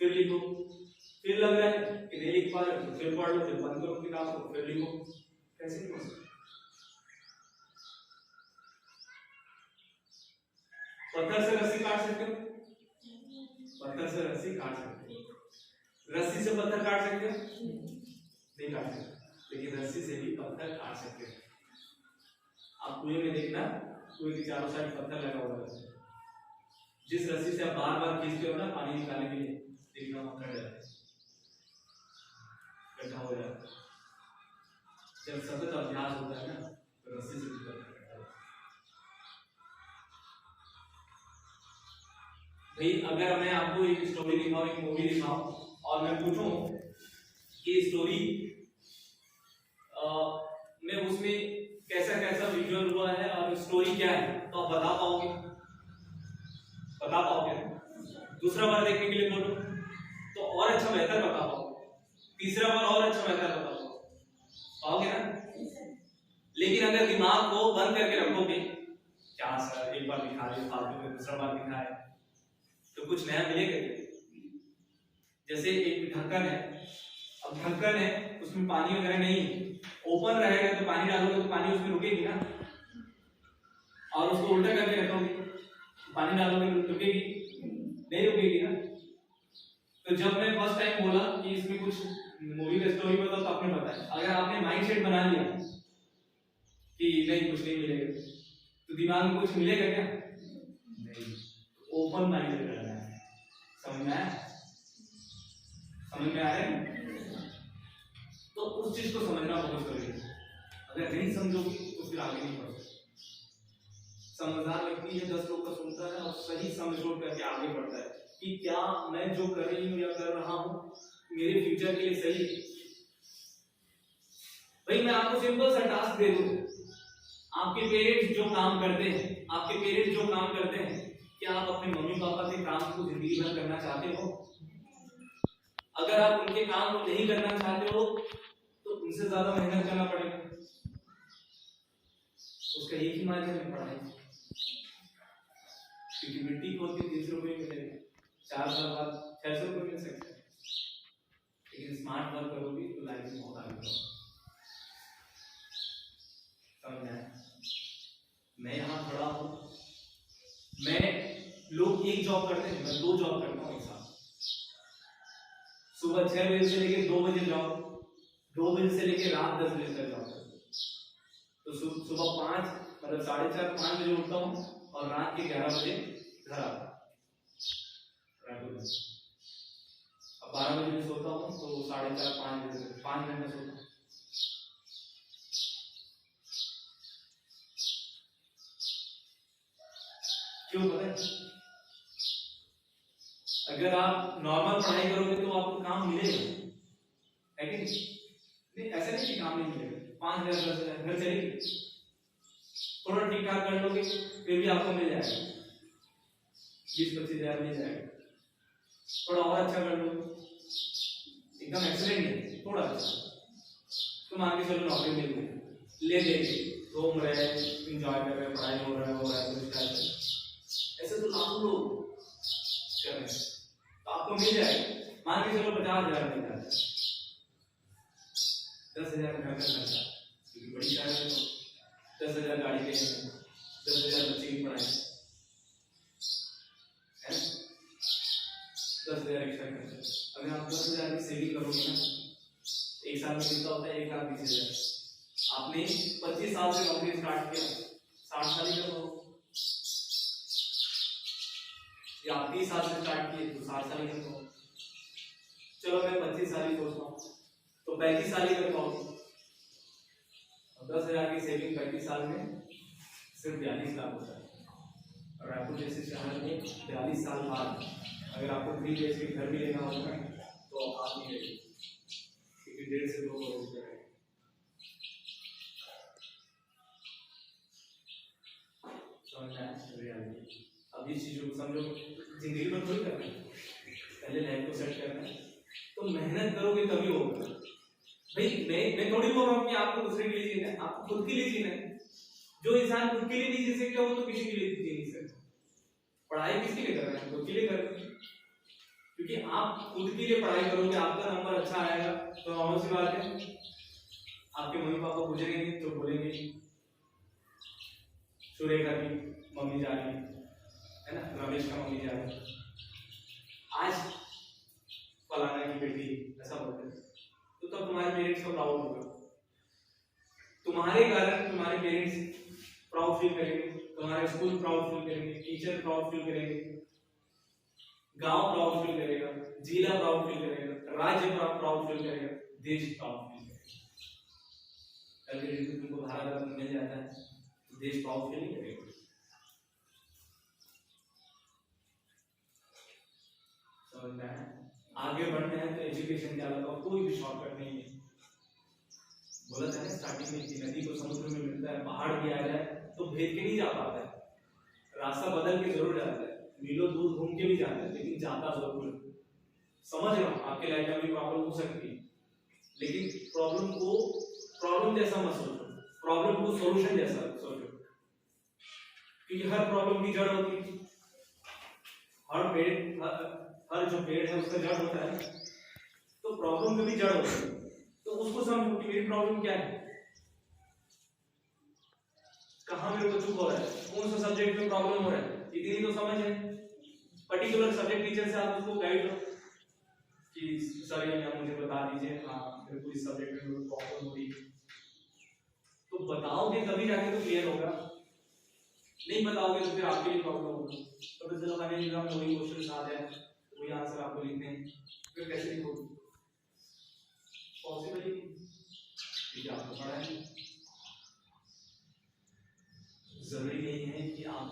फिर लिखो, फिर लग रहा है कि नहीं लिख पा रहे तो फिर पढ़ लो, फिर बंद करो किताब को, फिर लिखो, कैसे लिखो? पत्थर से रस्सी काट सकते हो, पत्थर से रस्सी काट सकते हो, रस्सी से पत्थर काट सकते हो, नहीं काट सकते, लेकिन रस्सी से भी पत्थर काट सकते हो। आप कुएं में देखना, कुएं के चारों साइड पत्थर लगा हुआ है, जिस रस्सी से आप बार बार खींचते हो ना पानी निकालने के लिए, देखना वो कट जाता है, गड्ढा हो जाता है। जब सतत अभ्यास होता है ना, तो रस्सी से भी पत्थर कटता है। भाई अगर मैं आपको एक स्टोरी दिखाऊं, एक मूवी दिखाऊं, और मैं पूछूं कि स्टोरी में उसमें कैसा कैसा विजुअल हुआ है और स्टोरी क्या है, तो आप बता पाओगे? बता पाओगे? दूसरा बार देखने के लिए बोलो तो और अच्छा बेहतर बता पाओगे, तीसरा बार और अच्छा बेहतर बता पाओगे ना? लेकिन अगर दिमाग को बंद करके रखोगे, क्या सर एक बार दिखा रहे फालतू में, दूसरा बार दिखाए, तो कुछ नया मिलेगा क्या? जैसे एक ढक्कन है, अब ढक्कन है उसमें पानी वगैरह नहीं है, ओपन रहेगा तो पानी डालोगे तो पानी उसमें रुकेगी ना, और उसको उल्टा करके रखोगे पानी डालोगे तो रुकेगी नहीं, रुकेगी ना। तो जब मैं फर्स्ट टाइम बोला कि इसमें कुछ मूवी का स्टोरी बताओ तो आपने बताया, अगर आपने माइंड सेट बना लिया कि नहीं कुछ नहीं मिलेगा, तो दिमाग में कुछ मिलेगा क्या? नहीं। ओपन माइंड से रहना है, समझ में आया? समझ में आ रहा है? तो उस चीज को समझना बहुत जरूरी है। अगर नहीं समझोगे तो फिर आगे नहीं बढ़ सकते। समझदार व्यक्ति है 10 लोग का सुनता है और सही समझ करके आगे बढ़ता है कि क्या मैं जो कर रही हूं या कर रहा हूं मेरे फ्यूचर के लिए सही है। भाई मैं आपको सिंपल सा टास्क दे दूं, आपके पेरेंट्स जो काम करते हैं, क्या आप अपने मम्मी पापा के काम को जिंदगी भर करना चाहते हो? अगर आप उनके काम को नहीं करना चाहते हो तो उनसे ज्यादा मेहनत करना पड़ेगा। उसका एक ही माध्यम है पढ़ाई, क्योंकि मिट्टी खोद के 30 रुपए मिलेगा, 4 साल बाद 600 रुपए मिल सकता है। लेकिन स्मार्ट वर्क करोगे तो लाइफ में बहुत आगे बढ़ोगे। समझ आया? मैं यहाँ खड़ा हूँ, लोग एक जॉब करते हैं, मैं 2 जॉब करता हूँ एक साथ। सुबह 6 बजे से लेकर 2 बजे जॉब, 2 बजे से लेकर रात 10 बजे तक जॉब। तो सुबह 5 मतलब 4:30 5 बजे उठता हूँ और रात के 11 बजे घर आता हूँ। अब 12 बजे में सोता हूँ तो 4:30 5 बजे तक 5 घंटे सोता हूँ। क्यों पता है? अगर आप नॉर्मल पढ़ाई करोगे तो आपको काम मिलेगा, है कि नहीं? ऐसा नहीं कि काम नहीं मिलेगा, 5,000 10,000 घर चलेगी, थोड़ा ठीक ठाक कर लोगे फिर भी आपको मिल जाएगा, 20-25,000 मिल जाएगा। थोड़ा और अच्छा कर लो, एकदम एक्सीलेंट है, थोड़ा अच्छा तो मान के चलो नौकरी मिल गई, ले लेंगे, घूम रहे हैं, इंजॉय कर रहे हैं, पढ़ाई हो रहा है, ऐसे तो लाखों लोग कर रहे हैं, तो आपको मिल जाएगा। मान के चलो 50,000 मिल जाता है, 10,000 घर का खर्चा, क्योंकि बड़ी शादी है तो 10,000 गाड़ी के, 10,000 बच्चे की पढ़ाई है, 10,000 एक्स्ट्रा खर्चा। अगर आप 10,000 की सेविंग करोगे ना, एक साल में कितना होता है? 1,20,000। आपने 25 साल से नौकरी स्टार्ट किया, 60 साल ही करो, या आप 30 साल से स्टार्ट किए तो 60 साल ही करो। चलो मैं 25 साल ही सोचता हूँ तो 35 साल ही कर पाऊंगा। 10,000 की सेविंग 35 साल में सिर्फ 42 लाख होता है। और रायपुर जैसे शहर में 42 साल बाद अगर आपको 3 BHK घर भी लेना होगा तो आप नहीं लेंगे, क्योंकि 1.5 से 2 करोड़ रुपए है। अब इस चीजों को समझो, जिंदगी में थोड़ी करना है, पहले लाइफ को सेट करना है, तो मेहनत करोगे तभी होगा। भाई मैं थोड़ी बोल रहा हूँ कि आपको दूसरे के लिए जीना है, आपको खुद के लिए जीना है। जो इंसान खुद के लिए नहीं जी सकता वो तो किसी के लिए जी नहीं सकता। पढ़ाई किसके लिए कर रहे हैं? खुद के लिए कर रहे हैं, क्योंकि आप खुद के लिए पढ़ाई करोगे, आपका नंबर अच्छा आएगा तो नॉर्मल सी बात है आपके मम्मी पापा पूछेंगे तो बोलेंगे सुरेखा की मम्मी जा रही है ना, रमेश का मम्मी जा रही है, आज फलाना की बेटी, ऐसा बोलते हैं। तो तब तुम्हारे पेरेंट्स को प्राउड होगा, तुम्हारे कारण तुम्हारे पेरेंट्स प्राउड फील करेंगे, तुम्हारे स्कूल प्राउड फील करेंगे, टीचर प्राउड फील करेंगे, गांव प्राउड फील करेगा, जिला प्राउड फील करेगा, राज्य प्राउड फील करेगा, देश प्राउड फील करेगा। अगर तुमको भारत रत्न मिल जाता है तो देश प्राउड फील नहीं करेगा। समझ में आया? आगे बढ़ना है तो एजुकेशन के अलावा कोई भी शॉर्टकट नहीं है। बोला था ना स्टार्टिंग में कि नदी को समुद्र में मिलता है, पहाड़ भी आ जाए तो भेद के नहीं जा पाता है, रास्ता बदल के जरूर जाता है, मीलों दूर घूम के भी जाता है, लेकिन जाता जरूर है। समझ रहा हूँ आपके लाइफ में भी प्रॉब्लम हो सकती है, लेकिन प्रॉब्लम जैसा मत सोचो, प्रॉब्लम को सॉल्यूशन जैसा सोचो, क्योंकि हर प्रॉब्लम की जड़ होती है। हर जो पेड़ है उसका जड़ होता है, तो प्रॉब्लम की भी जड़ होती है। तो उसको समझो कि मेरी प्रॉब्लम क्या है, कहाँ मेरे को चुप हो रहा है, कौन सा सब्जेक्ट में प्रॉब्लम हो रहा है, इतनी तो समझ है। पर्टिकुलर सब्जेक्ट टीचर से आप उसको गाइड करो कि सर या मैम मुझे बता दीजिए, हाँ मेरे को इस सब्जेक्ट में प्रॉब्लम हो रही है, तो बताओगे तभी जाके तो क्लियर होगा, नहीं बताओगे तो फिर आपके लिए प्रॉब्लम होगा। तो फिर चलो फाइनल एग्जाम में वही क्वेश्चन आ जाए, वही आंसर आपको लिखने हैं, फिर कैसे लिखोगे, पॉसिबल ही नहीं। आपको पढ़ा है, जरूरी नहीं है कि आप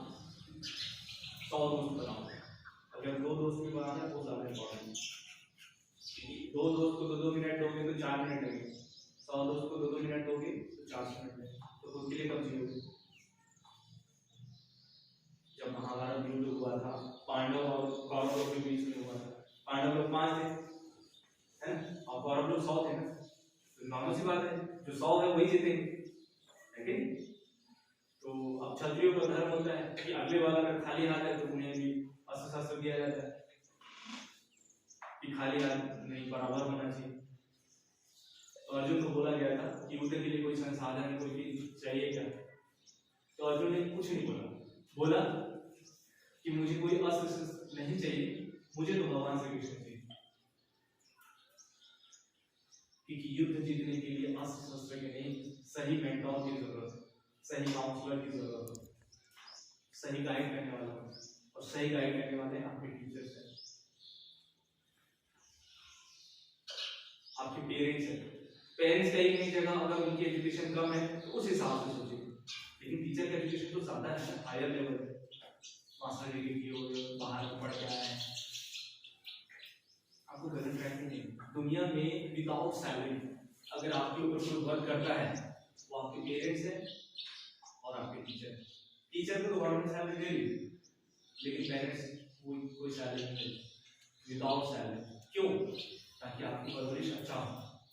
100 दोस्त बनाओ, अगर 2 दोस्त भी बनाना है वो ज्यादा इंपॉर्टेंट है। 2 दोस्त को 2-2 मिनट दोगे तो 4 मिनट लगेंगे, 100 दोस्त को 2-2 मिनट दोगे तो 400 मिनट लगेंगे, तो खुद के लिए कब जियोगे। जब महाभारत युद्ध हुआ था, पांडव और कौरवों के बीच में हुआ था, पांडव लोग 5 थे हैं और कौरव लोग 100 थे ना, तो नॉर्मल सी बात है, जो 100 है वही जीतेंगे, है कि नहीं। तो अब क्षत्रियों का धर्म होता है कि अगले वाला अगर खाली हाथ है तो उन्हें भी अस्त्र शस्त्र दिया जाता है कि खाली हाथ नहीं, बराबर होना चाहिए। तो अर्जुन को बोला गया था कि युद्ध के लिए कोई संसाधन कोई चीज चाहिए क्या, तो अर्जुन ने कुछ नहीं बोला, बोला कि मुझे कोई अस्त्र नहीं चाहिए, मुझे तो भगवान श्री कृष्ण चाहिए, क्योंकि युद्ध जीतने के लिए अस्त्र शस्त्र के नहीं, सही मेंटोर की जरूरत है, सही काउंसलर की जरूरत है, सही गाइड करने वाला है, और सही गाइड करने वाले आपके टीचर्स हैं, आपके पेरेंट्स हैं। पेरेंट्स का एक जगह अगर उनकी एजुकेशन कम है तो उस हिसाब से सोचिए, लेकिन टीचर का एजुकेशन तो ज्यादा है, हायर लेवल है, मास्टर डिग्री की हो, बाहर पढ़ के आए हैं, आपको गलत ट्रैक नहीं। दुनिया में विदाउट सैलरी अगर आपके ऊपर कोई वर्क करता है वो आपके पेरेंट्स हैं और आपके टीचर। टीचर को तो गवर्नमेंट सैलरी दे रही है, लेकिन पेरेंट्स कोई सैलरी नहीं देते, विदाउट सैलरी। क्यों? ताकि आपकी परवरिश अच्छा हो,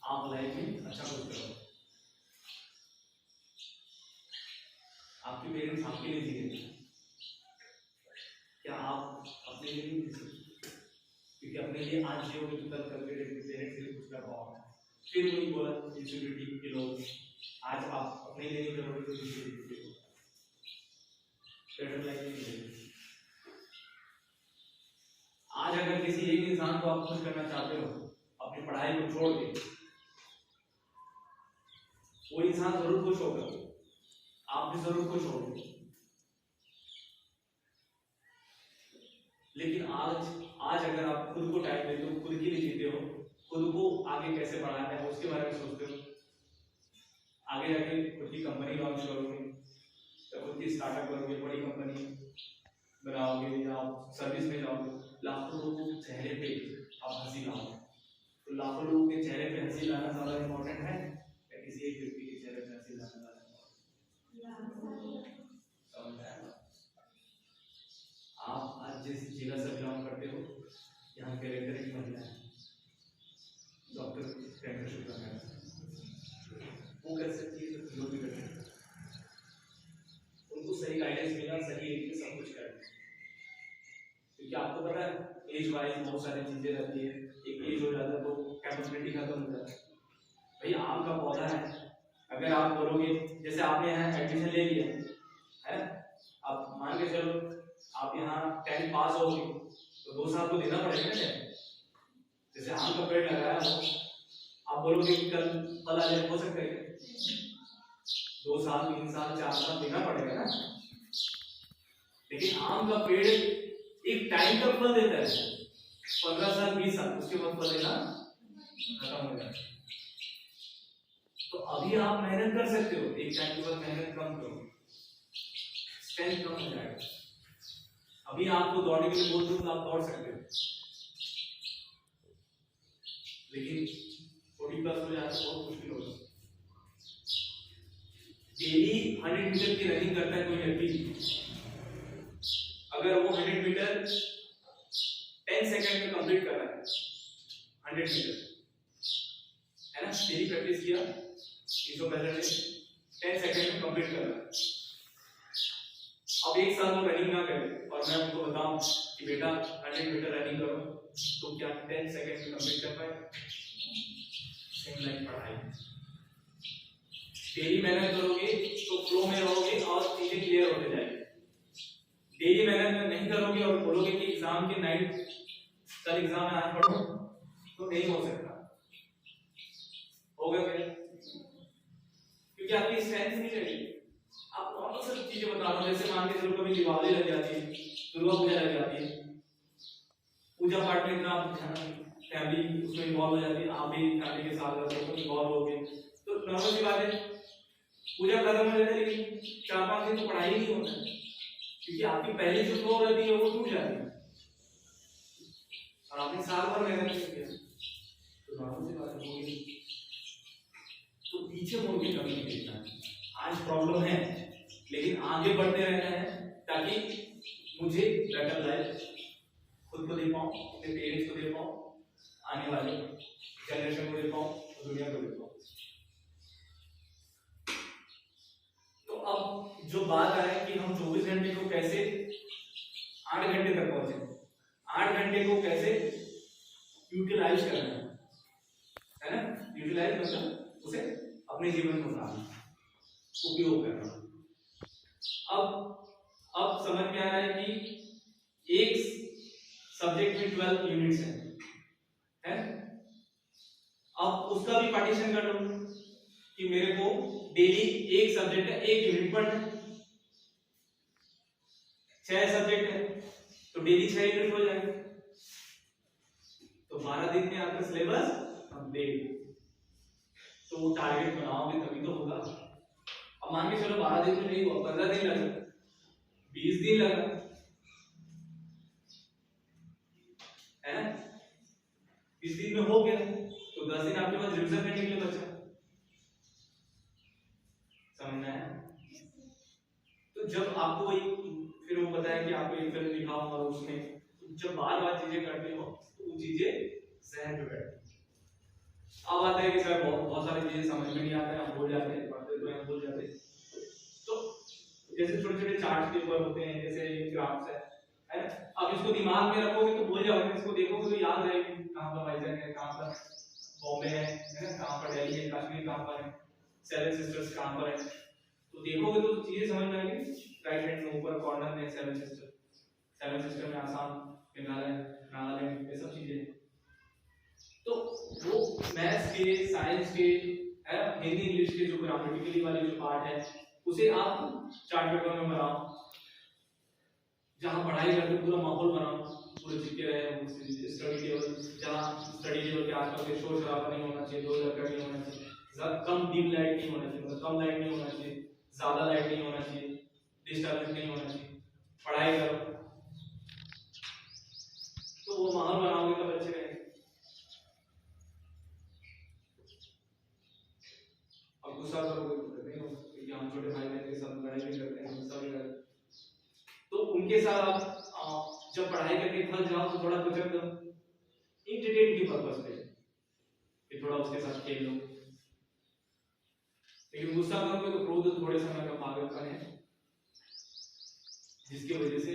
आप लाइफ में अच्छा कुछ करो। आपके पेरेंट्स आपके लिए जिए, क्या आप अपने लिए नहीं जी सकते? क्योंकि अपने लिए आज जियोगे तो कल करके पेरेंट्स के लिए कुछ कर पाओगे। फिर वही बोला इंसिक्योरिटी के लोग, आज आप अपने लिए नहीं करोगे तो किसी के लिए बेटर लाइफ नहीं मिलेगी। आज अगर किसी एक इंसान को आप खुश करना चाहते हो, अपनी पढ़ाई को छोड़ के, वो इंसान जरूर खुश होगा, आप भी जरूर खुश होंगे। लेकिन आज अगर आप खुद को टाइम देते हो, खुद के लिए जीते हो, खुद को आगे कैसे बढ़ाना है उसके बारे में सोचते हो, आगे जाके खुद की कंपनी लॉन्च करोगे या खुद की स्टार्टअप करोगे, बड़ी कंपनी बनाओगे या सर्विस में जाओगे, लाखों लोगों के चेहरे पे आप हंसी लाओगे, तो लाखों लोगों के चेहरे पे हंसी लाना ज्यादा इंपॉर्टेंट है या किसी एक व्यक्ति के चेहरे पे हंसी लाना ज्यादा इंपॉर्टेंट? आप आज जिस जिला से बिलोंग करते हो, यहाँ कैरेक्टर की महिला है, डॉक्टर कैरेक्टर शुक्ला मैडम, वो कर सकती है तो जो भी कर सकते, उनको सही गाइडेंस मिला, सही एज में सब कुछ कर, क्योंकि आपको पता है एज वाइज बहुत सारी चीजें रहती है, एक एज हो जाता है तो कैपेबिलिटी खत्म हो जाता है। भाई आम का पौधा है, अगर आप बोलोगे जैसे आपने यहाँ एडमिशन ले लिया है, आप मान के चलो आप यहाँ 10 पास हो गए तो 2 साल तो देना पड़ेगा ना। जैसे आम का पेड़ लगाया हो, आप बोलोगे कि कल फल आ जाए, हो सकता है 2 साल 3 साल 4 साल देना पड़ेगा ना। लेकिन आम का पेड़ एक टाइम तक फल देता है, 15 साल 20 साल, उसके बाद फल देना खत्म हो जाता है। तो अभी आप मेहनत कर सकते हो, एक टाइम के बाद मेहनत कम करो, स्ट्रेंथ कम हो जाएगा। अभी आपको दौड़ने के लिए बोल दूं तो आप दौड़ सकते हो, लेकिन 40 प्लस हो जाए तो बहुत मुश्किल होगा। डेली 100 मीटर की रनिंग करता है कोई व्यक्ति, अगर वो 100 मीटर 10 सेकंड में कंप्लीट कर रहा है, 100 मीटर है ना, डेली प्रैक्टिस किया 300 मीटर में 10 सेकंड में कंप्लीट कर रहा है। अब 1 साल वो रनिंग ना करे और मैं उनको बताऊं कि बेटा 100 मीटर रनिंग करो, तो क्या 10 सेकंड में कंप्लीट कर पाएगा? सेम लाइक पढ़ाई, डेली मेहनत करोगे तो फ्लो में रहोगे और क्लियर होते जाएगी। डेली मेहनत नहीं करोगे और बोलोगे कि एग्जाम के नाइट कल एग्जाम में आज पढ़ो, तो नहीं हो सकता। होगा क्या? क्योंकि आपकी स्ट्रेंथ नहीं रहेगी। आप बहुत सारी चीजें बता रहा हूँ, जैसे मान के चलो कभी दिवाली लग जाती है, दुर्गा पूजा लग जाती है, पूजा पाठ में इतना फैमिली उसमें इन्वॉल्व हो जाती है, आप भी फैमिली के साथ रहते हो, इन्वॉल्व हो गए, तो नॉर्मल सी बात है पूजा खत्म हो जाती है, लेकिन 4-5 दिन तो पढ़ाई नहीं होता है, क्योंकि आपकी पहली जो फ्लो रहती है वो टूट जाती है और आपने साल भर मेहनत किया, तो नॉर्मल सी बात होगी। तो पीछे मुड़ के कभी नहीं देखना है। आज प्रॉब्लम है, लेकिन आगे बढ़ते रहना है ताकि मुझे बेटर लाइफ खुद को दे पाऊं, अपने पेरेंट्स को दे पाऊं, आने वाले जनरेशन को दे पाऊं, दुनिया को दे पाऊं। तो अब जो बात आ है कि हम 24 घंटे को कैसे 8 घंटे तक पहुंचे, 8 घंटे को कैसे यूटिलाइज करना है ना? यूटिलाइज मतलब उसे अपने जीवन में उतारना, उपयोग करना। अब समझ में आ रहा है कि एक सब्जेक्ट में 12 यूनिट्स हैं, अब उसका भी पार्टीशन कर लो कि मेरे को डेली एक सब्जेक्ट का 1 यूनिट पढ़ना है। 6 सब्जेक्ट है तो डेली 6 यूनिट हो जाएंगे, तो 12 दिन में आपका सिलेबस कंप्लीट। तो टारगेट बनाओगे तभी तो होगा। अब मान के चलो 12 दिन में नहीं हुआ, 15 दिन लगा, 20 दिन लगा, है ना? 20 दिन में हो गया तो 10 दिन आपके पास रिवीजन करने के लिए बचा। समझना है? तो जब आपको फिर वो बताया कि आपको एक फिल्म दिखाओ और उसमें जब बार-बार चीजें करते हो तो वो चीजें जहन में बैठती। अब आता है कि सर बहुत सारी चीजें समझ में नहीं आते हैं, हम भूल जाते हैं, पढ़ते तो हम भूल जाते हैं। तो जैसे छोटे-छोटे चार्ट पेपर होते हैं, जैसे ग्राफ्स है ना? अब इसको दिमाग में रखोगे तो भूल जाओगे, इसको देखोगे तो याद रहेगी कहां पर वाइजैक है, कहां पर बॉम्बे है ना? कहां पर दिल्ली है, कश्मीर कहां पर है, सेवन सिस्टर्स कहां पर है, तो देखोगे तो चीजें समझ में आएंगी। राइट हैंड में ऊपर कॉर्नर में सेवन सिस्टर में आसाम, मेघालय, नागालैंड, ये सब चीजें। तो वो मैथ्स के, साइंस के, हिंदी इंग्लिश के जो ग्रामेटिकली वाले जो पार्ट है उसे आप चार्ट पेपर में बनाओ, जहां पढ़ाई करते पूरा माहौल बनाओ, पूरे चिपके रहे स्टडी टेबल, जहां स्टडी टेबल के आसपास के शोर शराबा नहीं होना चाहिए, दो लड़का नहीं होना चाहिए, कम डिम लाइट नहीं होना चाहिए, मतलब कम लाइट नहीं होना चाहिए, ज्यादा लाइट नहीं होना चाहिए, डिस्टर्बेंस नहीं होना चाहिए, पढ़ाई करो। तो वो माहौल बनाओगे तो बच्चे रहेंगे। अब गुस्सा करोगे तो नहीं हो, क्योंकि हम छोटे भाई बहन के साथ लड़ाई भी करते हैं, गुस्सा भी करते हैं, तो उनके साथ आप जब पढ़ाई करके थक जाओ तो थोड़ा कुछ इंटरटेन के पर्पस पे कि थोड़ा उसके साथ खेल लो। लेकिन गुस्सा करोगे तो क्रोध थोड़े समय का पागलपन है, जिसकी वजह से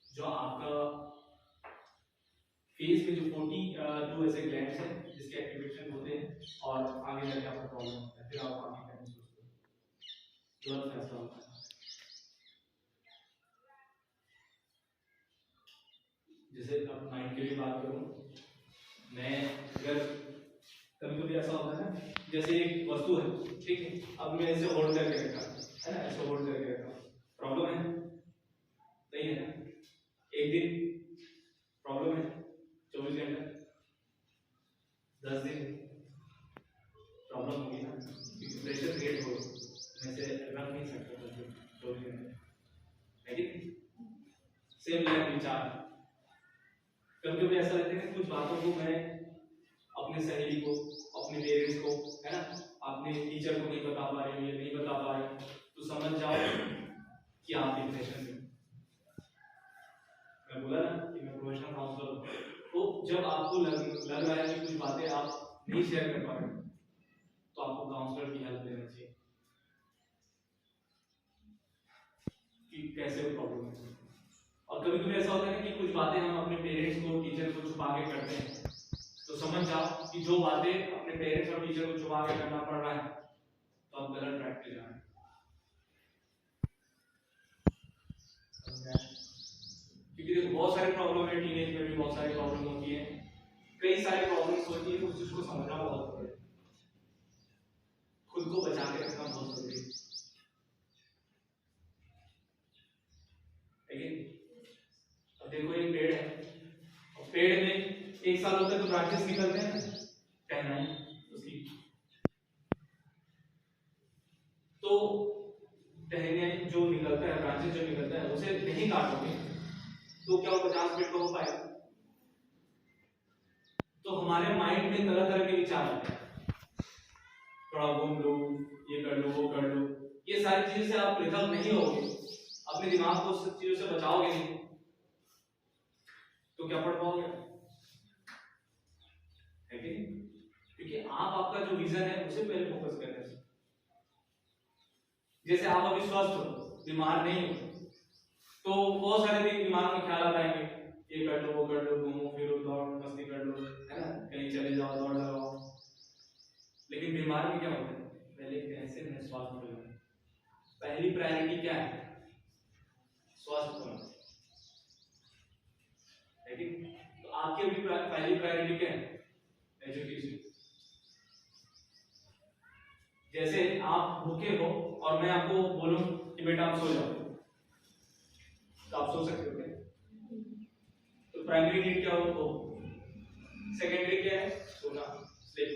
जो आपका फेस में जो 42 ऐसे ग्लैंड्स हैं जिसके एक्टिवेशन होते हैं और आगे जाके आपको प्रॉब्लम होता है, फिर आप आगे करने सोचते हो, गलत फैसला होता है। जैसे अब माइंड की भी बात करूं, मैं अगर कभी-कभी ऐसा होता है ना, जैसे एक वस्तु है, ठीक है, अब मैं इसे होल्ड करके रखा है ना, ऐसे होल्ड करके रखा, प्रॉब्लम है नहीं है ना? एक दिन प्रॉब्लम है, 24 घंटे, 10 दिन प्रॉब्लम होगी ना, क्योंकि प्रेशर क्रिएट हो, मैं इसे रख नहीं सकता 24 घंटे, लेकिन सेम लाइफ विचार। कभी-कभी ऐसा लगता है कुछ बातों को मैं अपने सहेली को, अपने पेरेंट्स को, है ना, अपने टीचर को नहीं बता पा रही हूँ या नहीं बता पा रही हूँ, तो समझ जाओ कि आप डिप्रेशन में। मैं बोला ना कि मैं प्रोफेशनल काउंसलर हूँ, तो जब आपको लग रहा है कि कुछ बातें आप नहीं शेयर कर पा रहे तो आपको काउंसलर की हेल्प लेना चाहिए कि कैसे प्रॉब्लम है। और कभी-कभी ऐसा होता है कि कुछ बातें हम अपने पेरेंट्स को, टीचर को छुपा के करते हैं, तो समझ जाओ कि जो बातें अपने पेरेंट्स और टीचर को छुपा के करना पड़ रहा है तो आप गलत ट्रैक पे जा रहे हैं। बहुत सारी प्रॉब्लम है, टीनेज में भी बहुत सारी प्रॉब्लम होती है, कई सारी प्रॉब्लम्स होती है, उस चीज को समझना बहुत जरूरी है, खुद को बचा के रखना बहुत जरूरी है। अब देखो एक पेड़ है, और पेड़ में 1 साल होता है तो ब्रांचेस निकलते हैं, कहना है उसकी, तो टहनियाँ जो निकलता है, ब्रांचेस जो निकलता है, उसे नहीं काटोगे तो क्या वो 50 फीट का हो पाएगा? तो हमारे माइंड में तरह तरह के विचार आते हैं, थोड़ा घूम लो, ये कर लो, वो कर लो, ये सारी चीजों से आप पृथक नहीं होगे, अपने दिमाग को उस चीजों से बचाओगे नहीं, तो क्या पढ़ पाओगे? है कि नहीं? क्योंकि आप आपका जो विजन है उसे पहले फोकस कर रहे हैं। जैसे आप अभी स्वस्थ हो, बीमार नहीं हो, तो बहुत सारे दिमाग में ख्याल आएंगे, ये कर लो, वो कर लो, घूमो फिरो, दौड़ मस्ती कर लो, है ना, कहीं चले जाओ, दौड़ लगाओ। लेकिन बीमार में क्या होता है? पहले कैसे मैं स्वास्थ्य हो जाऊं, पहली प्रायोरिटी क्या है? स्वस्थ होना, लेकिन तो आपकी भी पहली प्रायोरिटी क्या है? एजुकेशन। जैसे आप भूखे हो और मैं आपको बोलूं कि बेटा आप सो जाओ, तो आप सो सकते हो क्या? तो प्राइमरी नीड क्या हो? सेकेंडरी क्या है? सोना, स्लीप।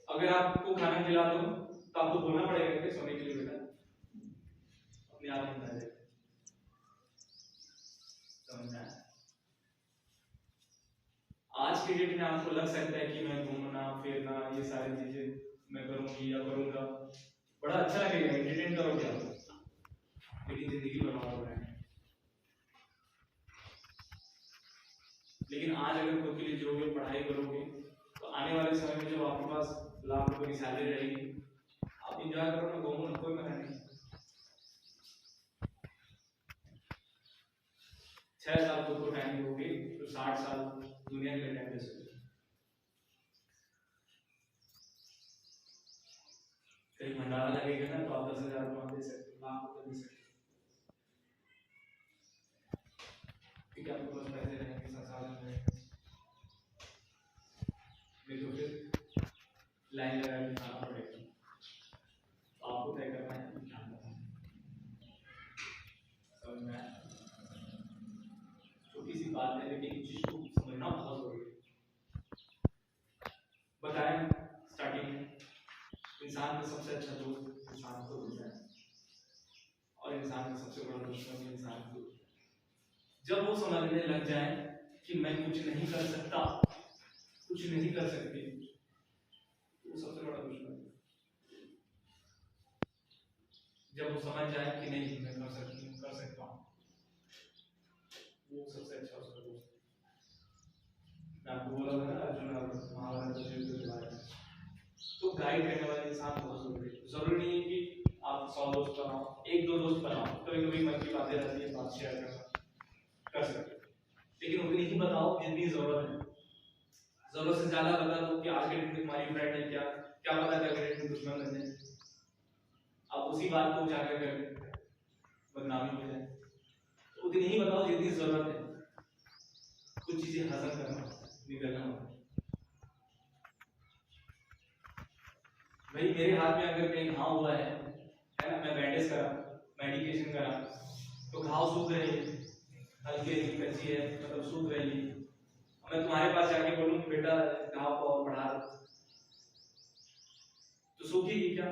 अगर आपको खाना खिला दो तो आपको बोलना पड़ेगा कि सोने के लिए बेटा, अपने आप ही बता जाएगा। समझना है? आज के डेट में आपको लग सकता है कि मैं घूमना फिरना ये सारी चीजें मैं करूंगी या करूंगा, बड़ा अच्छा लगेगा, एंटरटेन करोगे आप, लेकिन जिंदगी बर्बाद हो रहा है। लेकिन आज अगर खुद के लिए जियोगे, पढ़ाई करोगे, तो आने वाले समय में जब आपके पास लाख रुपए की सैलरी रहेगी, आप इंजॉय करो ना, घूमो ना, कोई मना नहीं। 6 साल खुद को टाइम दोगे तो 60 साल दुनिया के लिए टाइम दे सकते। कहीं भंडारा लगेगा ना तो आप 10,000 रुपये दे सकते, लाख रुपए दे सकते, क्योंकि आपके पास पैसे रहेंगे, संसाधन रहेंगे। नहीं तो फिर लाइन लगा के खाना पड़ेगा, तो आपको तय करना है कि क्या करना है। समझ में आया? छोटी सी बात है, लेकिन इस चीज को समझना बहुत जरूरी है। बताएं स्टार्टिंग में, इंसान का सबसे अच्छा दोस्त इंसान को होता है, और इंसान का सबसे बड़ा दुश्मन इंसान को। जब वो समझने लग जाए कि मैं कुछ नहीं कर सकता, कुछ नहीं कर सकती, वो सबसे बड़ा दुश्मन है। जब वो समझ जाए कि नहीं मैं कर सकती हूँ, कर सकता हूँ, वो सबसे अच्छा उसका दोस्त। मैं आपको बोला था ना अर्जुन और महाभारत के बारे में, तो गाइड करने वाला इंसान बहुत जरूरी है। जरूरी नहीं है कि आप 100 दोस्त बनाओ, 1-2 दोस्त बनाओ, कभी कभी मन की बातें रहती है, बात शेयर कर सकते, लेकिन उतनी ही बताओ जितनी जरूरत है। जरूरत से ज्यादा बता दो कि आज के दिन में तुम्हारी फ्रेंड है, क्या पता क्या अगले दिन दुश्मन बन जाए, आप उसी बात को उजागर कर बदनामी हो जाए। तो उतनी ही बताओ जितनी जरूरत है, कुछ चीजें हजम करना, निकलना होता है। भाई मेरे हाथ में अगर कहीं घाव हुआ है ना, मैं बैंडेज करा, मेडिकेशन करा, तो घाव सूख रही है, हल्की हल्की कच्ची है, मतलब सूख रही है, मैं तुम्हारे पास जाके बोलूं बेटा घाव को और बढ़ा दो, तो सूखेगी क्या?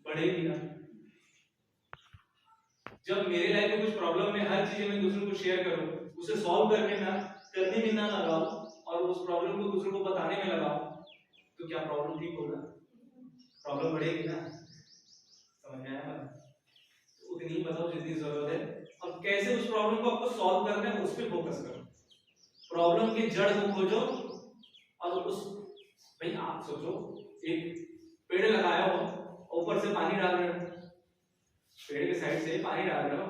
बढ़ेगी ना। जब मेरे लाइफ में कुछ प्रॉब्लम है, हर चीज में दूसरों को शेयर करूं, उसे सॉल्व करने में ना लगाओ, और उस प्रॉब्लम को दूसरों को बताने में लगाओ, तो क्या प्रॉब्लम ठीक होगा? प्रॉब्लम बढ़ेगी ना। समझ में आया? तो उतनी ही बताओ जितनी जरूरत है, और कैसे उस प्रॉब्लम को आपको सॉल्व करना है उस पर फोकस करो। प्रॉब्लम की जड़ को खोजो, और उस भाई आप सोचो एक पेड़ लगाया हो, ऊपर से पानी डाल रहे हो, पेड़ के साइड से पानी डाल रहे हो,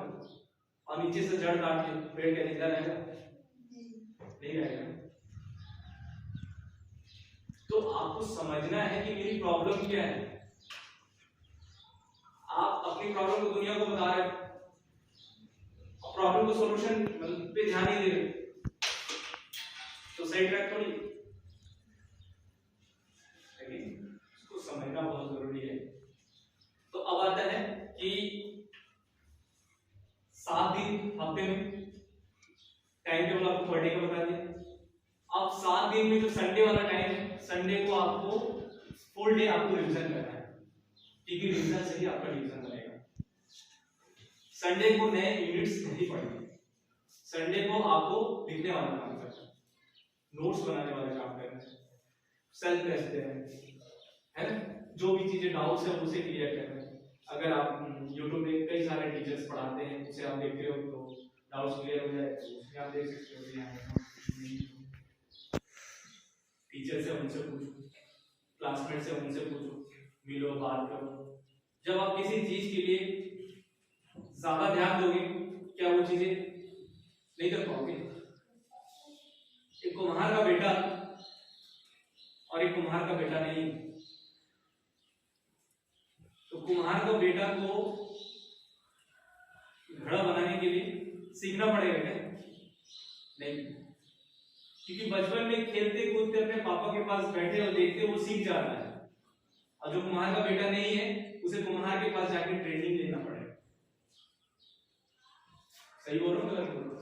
और नीचे से जड़ काट के पेड़ क्या जिंदा रहेगा? नहीं रहेगा। तो आपको समझना है कि मेरी प्रॉब्लम क्या है। आप अपनी प्रॉब्लम को दुनिया को बता रहे हो, प्रॉब्लम को सॉल्यूशन पे ध्यान नहीं दे रहे तो सही ट्रैक थोड़ी, लेकिन इसको समझना बहुत जरूरी है। तो अब आता है कि 7 दिन हफ्ते में टाइम टेबल आपको पर डे का बता दिया। अब 7 दिन में जो संडे वाला टाइम है, संडे को आपको फुल डे आपको रिवीजन करना है, क्योंकि रिवीजन से ही आपका रिवीजन बनेगा। संडे को नए यूनिट्स नहीं पढ़ने, संडे को आपको लिखने वाला काम करना है, नोट्स बनाने वाला काम करना है, सेल्फ टेस्ट देना है ना, जो भी चीजें डाउट्स है उसे क्लियर करना है। अगर आप YouTube पे कई सारे टीचर्स पढ़ाते हैं, उसे आप देखते हो तो डाउट्स क्लियर हो जाए तो उसमें आप देख सकते हो कि टीचर से उनसे पूछो, क्लासमेट से उनसे पूछो, मिलो, बात करो। जब आप किसी चीज के लिए ज्यादा ध्यान दोगे क्या वो चीजें नहीं कर पाओगे। एक कुम्हार का बेटा और एक कुम्हार का बेटा नहीं, तो कुम्हार का बेटा को घड़ा बनाने के लिए सीखना पड़ेगा क्या? नहीं, क्योंकि बचपन में खेलते कूदते अपने पापा के पास बैठे और देखते वो सीख जाता है, और जो कुम्हार का बेटा नहीं है उसे कुम्हार के पास जाके ट्रेनिंग लेना पड़ेगा। सही बोल रहा हूँ गलत बोल रहा हूँ?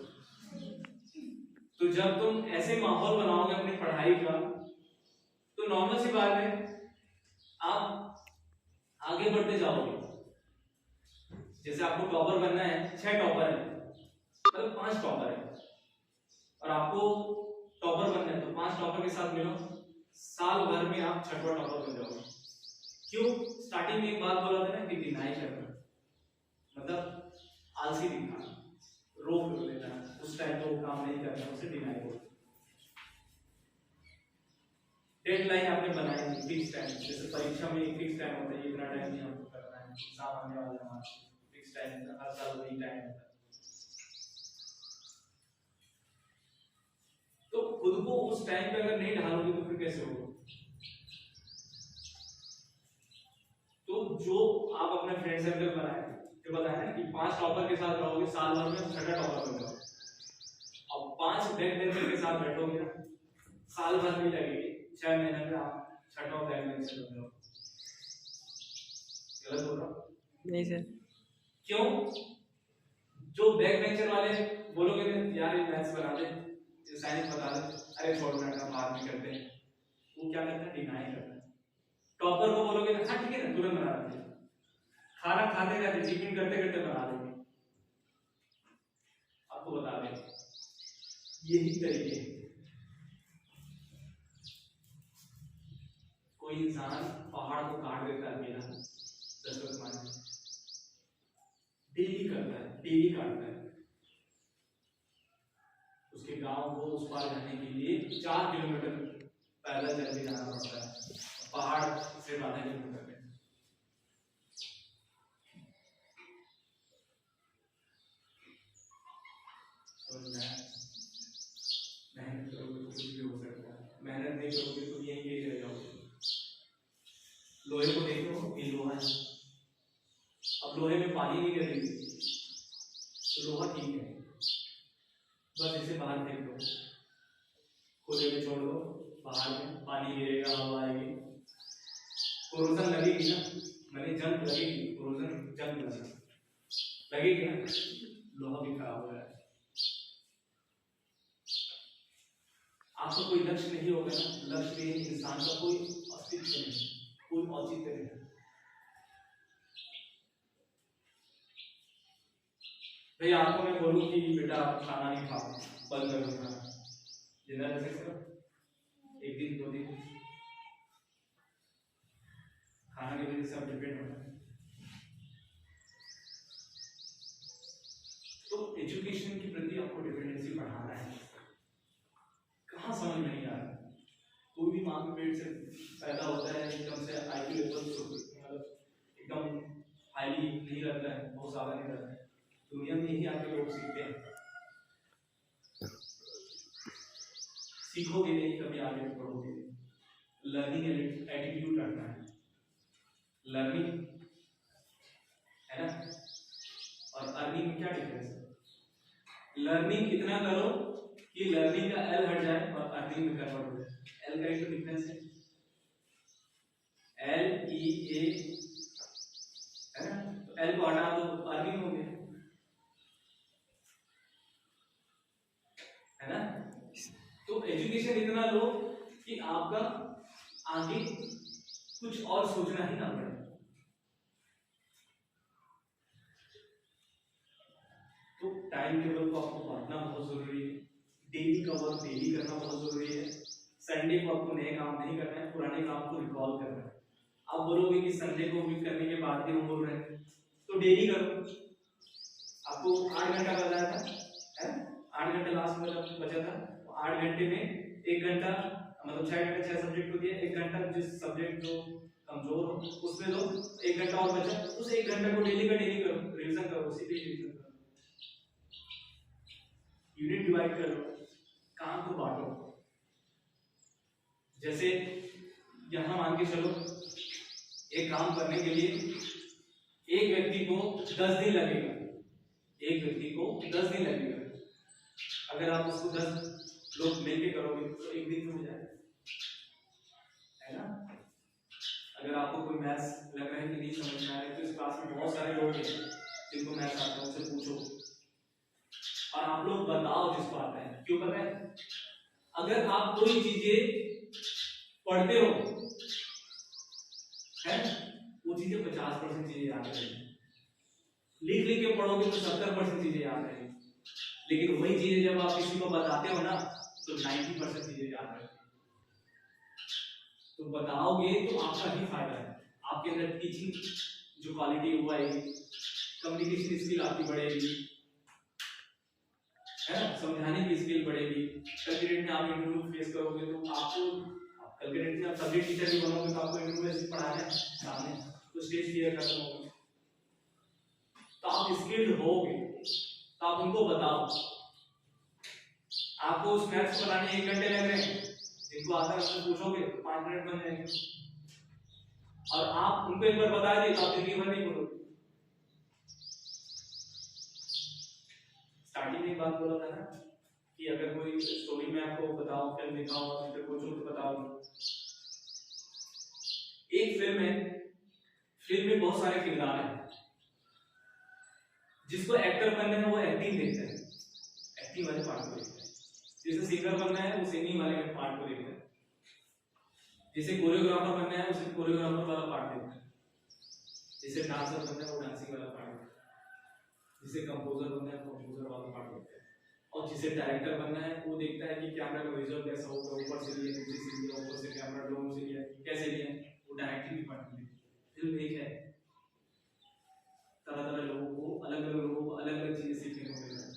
तो जब तुम ऐसे माहौल बनाओगे अपनी पढ़ाई का, तो नॉर्मल सी बात है आप आगे बढ़ते जाओगे। जैसे आपको टॉपर बनना है, 6 टॉपर है मतलब 5 टॉपर है, और आपको टॉपर बनना है तो 5 टॉपर के साथ मिलो, साल भर में आप 6वां टॉपर बन जाओगे। क्यों? स्टार्टिंग में एक बात बोला था ना कि डिनाई करना, मतलब आलसी दिखाना, रोक लेना, उस टाइम तो काम नहीं करना, उसे डिनाई बोलते। डेडलाइन आपने बनाई फिक्स टाइम, जैसे परीक्षा में एक फिक्स टाइम होता है, इतना टाइम में आपको करना है, एग्जाम आने वाला है, फिक्स टाइम, हर साल वही टाइम होता है। तो खुद को उस टाइम पे अगर नहीं ढालोगे तो फिर कैसे होगा? तो जो आप अपने फ्रेंड सर्कल बनाए, जो बताया ना कि 5 टॉपर के साथ रहोगे, साल भर में 6वां टॉपर बन जाओगे। अब 5 बैक बेंचर के साथ बैठोगे ना, साल भर नहीं लगेगी, 6 महीने में आप 6वां बैक बेंचर बन जाओगे। गलत बोल रहा हूं? नहीं सर। क्यों? जो बैक बेंचर वाले बोलोगे यार ये मैथ्स बना दे, ये साइंस बता दे, अरे छोड़ बेटा बाद में करते हैं, वो क्या करता है? डिनाई करता है। टॉपर को बोलोगे ना, हाँ ठीक है ना, तुरंत बना देंगे, खाना खाते खाते टिफिन करते करते बना देंगे। आपको बता दें यही तरीके हैं। कोई इंसान पहाड़ को काट देता है अकेला, 10 माने डेली करता है, डेली काटता है, उसके गांव को उस पार जाने के लिए 4 किलोमीटर पैदल चल के जाना पड़ता है, पहाड़ से 12 किलोमीटर पे। मेहनत करोगे तो कुछ भी हो सकता है, मेहनत नहीं करोगे तो यहीं रह जाओगे। लोहे को देखो, ये लोहा है, अब लोहे में पानी नहीं गिरेगी तो लोहा ठीक है, बस इसे बाहर फेंक दो, खुले में छोड़ दो, बाहर में पानी गिरेगा, हवा आएगी, कोरोजन लगेगी ना, मैंने जंग लगेगी, कोरोजन जंग लगेगी ना, लोहा भी खराब हो रहा है। आपका कोई लक्ष्य नहीं होगा ना, लक्ष्य नहीं, इंसान का कोई अस्तित्व नहीं, कोई औचित्य नहीं। भाई आपको मैं बोलूं कि बेटा आप खाना नहीं खाओ, बंद कर दो खाना, जिंदा रह सकते हो 1 दिन 2 दिन, खाना के वजह से आप डिपेंड होना। तो एजुकेशन के प्रति आपको डिपेंडेंसी बढ़ाना है, कहाँ समझ नहीं आ रहा। कोई भी माँ के पेट से पैदा होता है, एकदम से IQ लेवल मतलब एकदम हाईली नहीं रहता है, बहुत ज्यादा नहीं रहता है, दुनिया में यही आपके लोग सीखते हैं। सीखोगे नहीं कभी आगे बढ़ोगे। लर्निंग एटीट्यूड रखना है, लर्निंग है ना, और अर्निंग में क्या डिफरेंस है? लर्निंग इतना करो कि लर्निंग का एल हट जाए और अर्निंग में कन्वर्ट हो जाए। एल का एक डिफरेंस है, एल ई ए है ना, तो एल को हटा दो अर्निंग हो गया, है ना। तो एजुकेशन इतना लो कि आपका आगे कुछ और सोचना ही ना पड़े। तो टाइम टेबल को आपको बांटना बहुत जरूरी है, डेली का वर्क डेली करना बहुत जरूरी है। संडे को आपको नए काम नहीं करना है, पुराने काम को रिकॉल करना है। आप बोलोगे कि संडे को भी करने के बाद भी हम बोल रहे हैं, तो डेली करो। आपको 8 घंटा बताया था, है 8 घंटा लास्ट में आपको बचा था, तो 8 घंटे में 1 घंटा, मतलब 6 घंटे 6 सब्जेक्ट होती है, 1 घंटा जिस सब्जेक्ट जो कमजोर हो उसमें दो, 1 घंटा और बचा, उस 1 घंटे को डेली का डेली करो, रिवीजन करो, उसी पे रिवीजन करो, यूनिट डिवाइड करो, काम को बांटो। जैसे यहां मान के चलो एक काम करने के लिए एक व्यक्ति को 10 दिन लगेगा, एक व्यक्ति को 10 दिन लगेगा। अगर आप उसको 10 लोग मिलकर करोगे तो 1 दिन में हो जाएगा, है ना। अगर आपको कोई मैथ्स लग रहा है कि नहीं समझ में आ रहा है, तो इस क्लास में बहुत सारे लोग हैं जिनको मैथ्स आता है, उनसे पूछो और आप लोग बताओ जिसको आता है। क्यों पता है, अगर आप कोई चीजें पढ़ते हो है, वो चीजें 50% चीजें याद रहेंगी, लिख लिख के पढ़ोगे तो 70% चीजें याद रहेंगी, लेकिन वही चीजें जब आप किसी को बताते हो ना तो 90% चीजें याद रहेंगी। तो बताओगे तो आपका ही फायदा है, आपके अंदर टीचिंग जो क्वालिटी वो आएगी, कम्युनिकेशन स्किल आपकी बढ़ेगी, है ना, समझाने की स्किल बढ़ेगी। कल के डेट में आप इंटरव्यू फेस करोगे तो आपको, कल के डेट में आप सब्जेक्ट टीचर भी बनोगे तो आपको इंटरव्यू ऐसे पढ़ाना है सामने, तो स्टेज क्लियर करना होगा, तो आप स्किल्ड होगे, तो आप उनको बताओ। आपको उस मैथ्स बनाने 1 घंटे लग रहे हैं, जिनको आता है उससे पूछोगे तो 5 मिनट बन जाएंगे, और आप उनको एक बार बता दिए तो आप जिंदगी भर नहीं बोलोगे। स्टार्टिंग में एक बात बोला था ना कि अगर कोई स्टोरी में आपको बताओ, फिल्म दिखाओ और फिर पूछो तो बताओगे। एक फिल्म है, फिल्म में बहुत सारे किरदार हैं, जिसको एक्टर बनना है वो एक्टिंग देखता है, एक्टिंग वाले पार्ट को देखता है, जिसे सिंगर बनना है वो सिंगिंग वाले पार्ट को देखता है, जिसे कोरियोग्राफर बनना है उसे कोरियोग्राफर वाला पार्ट देखता है, जिसे डांसर बनना है वो डांसिंग वाला पार्ट देखता है, जिसे कंपोजर बनना है कंपोजर वाला पार्ट देखता है, और जिसे डायरेक्टर बनना है वो देखता है कि कैमरा का विजुअल कैसा होगा, ऊपर से लिया नीचे से लिया, ऊपर से कैमरा ड्रोन से लिया कैसे लिया, वो डायरेक्टिंग डिपार्टमेंट। फिल्म एक है, तरह तरह लोगों को, अलग अलग लोगों को अलग अलग चीजें सीखने को मिल रहा है।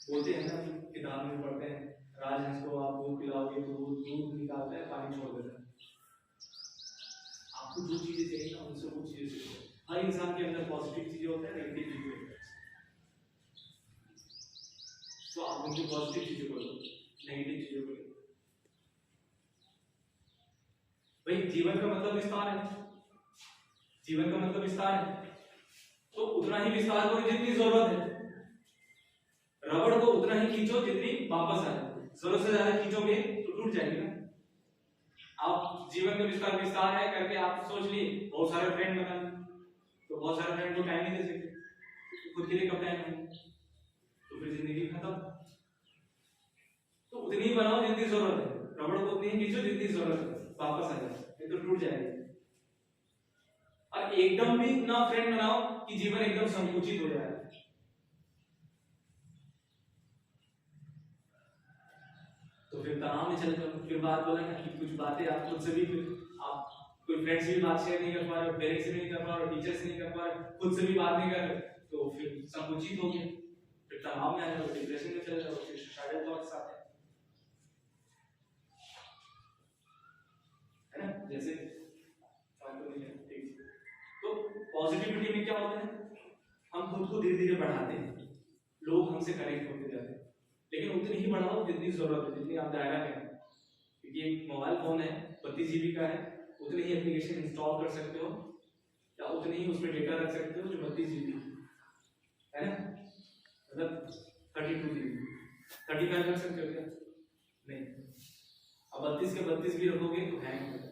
बोलते हैं ना, किताब में पढ़ते हैं, राजहंस को आप दूध पिलाओगे तो वो दूध निकालता है, पानी छोड़ देता है। आपको जो चीजें चाहिए ना उनसे वो चीजें सीखो। हर इंसान के अंदर पॉजिटिव चीजें होती है, नेगेटिव चीजें होती है, तो आप उनकी पॉजिटिव चीजों को लो, नेगेटिव चीजों को लो। भाई जीवन का मतलब विस्तार है, जीवन का मतलब विस्तार है, तो उतना ही विस्तार करो जितनी जरूरत है। रबड़ को उतना ही खींचो जितनी वापस आए, जरूरत से ज्यादा खींचोगे तो टूट जाएगी ना। आप जीवन का विस्तार विस्तार है करके आप सोच लिए बहुत सारे फ्रेंड बना, तो बहुत सारे फ्रेंड को टाइम नहीं दे सकते, तो खुद के लिए कब टाइम है, तो फिर जिंदगी खत्म। तो उतनी ही बनाओ जितनी जरूरत है, रबड़ को उतनी ही खींचो जितनी जरूरत है, वापस आ जाए, नहीं तो टूट जाएगी। और एकदम भी ना फ्रेंड बनाओ कि जीवन एकदम संकुचित हो जाए। तो फिर तनाव में चले जाओ। फिर बात बोला ना कि कुछ बातें आप खुद से भी, आप कोई फ्रेंड से भी बात शेयर नहीं कर पा रहे, पेरेंट्स से नहीं कर पा रहे, टीचर से नहीं कर पा रहे, खुद से भी बात नहीं कर रहे, तो फिर संकुचित हो गए, फिर तनाव में आ जाओ, डिप्रेशन में चले जाओ, फिर सुसाइडल थॉट्स आते हैं, है ना। जैसे तो पॉजिटिविटी में क्या होता है, हम खुद को धीरे धीरे बढ़ाते हैं, लोग हमसे कनेक्ट होते जाते हैं, लेकिन उतनी ही बढ़ाओ जितनी जरूरत है, जितनी आप दायरा में, क्योंकि एक मोबाइल फोन है 32 GB का है, उतनी ही एप्लीकेशन इंस्टॉल कर सकते हो या उतनी ही उसमें डेटा रख सकते हो जो 32 GB। है ना, मतलब 32 GB, 35 रख सकते हो क्या? नहीं। अब 32 के 32 भी रखोगे तो हैंग हो जाएगा,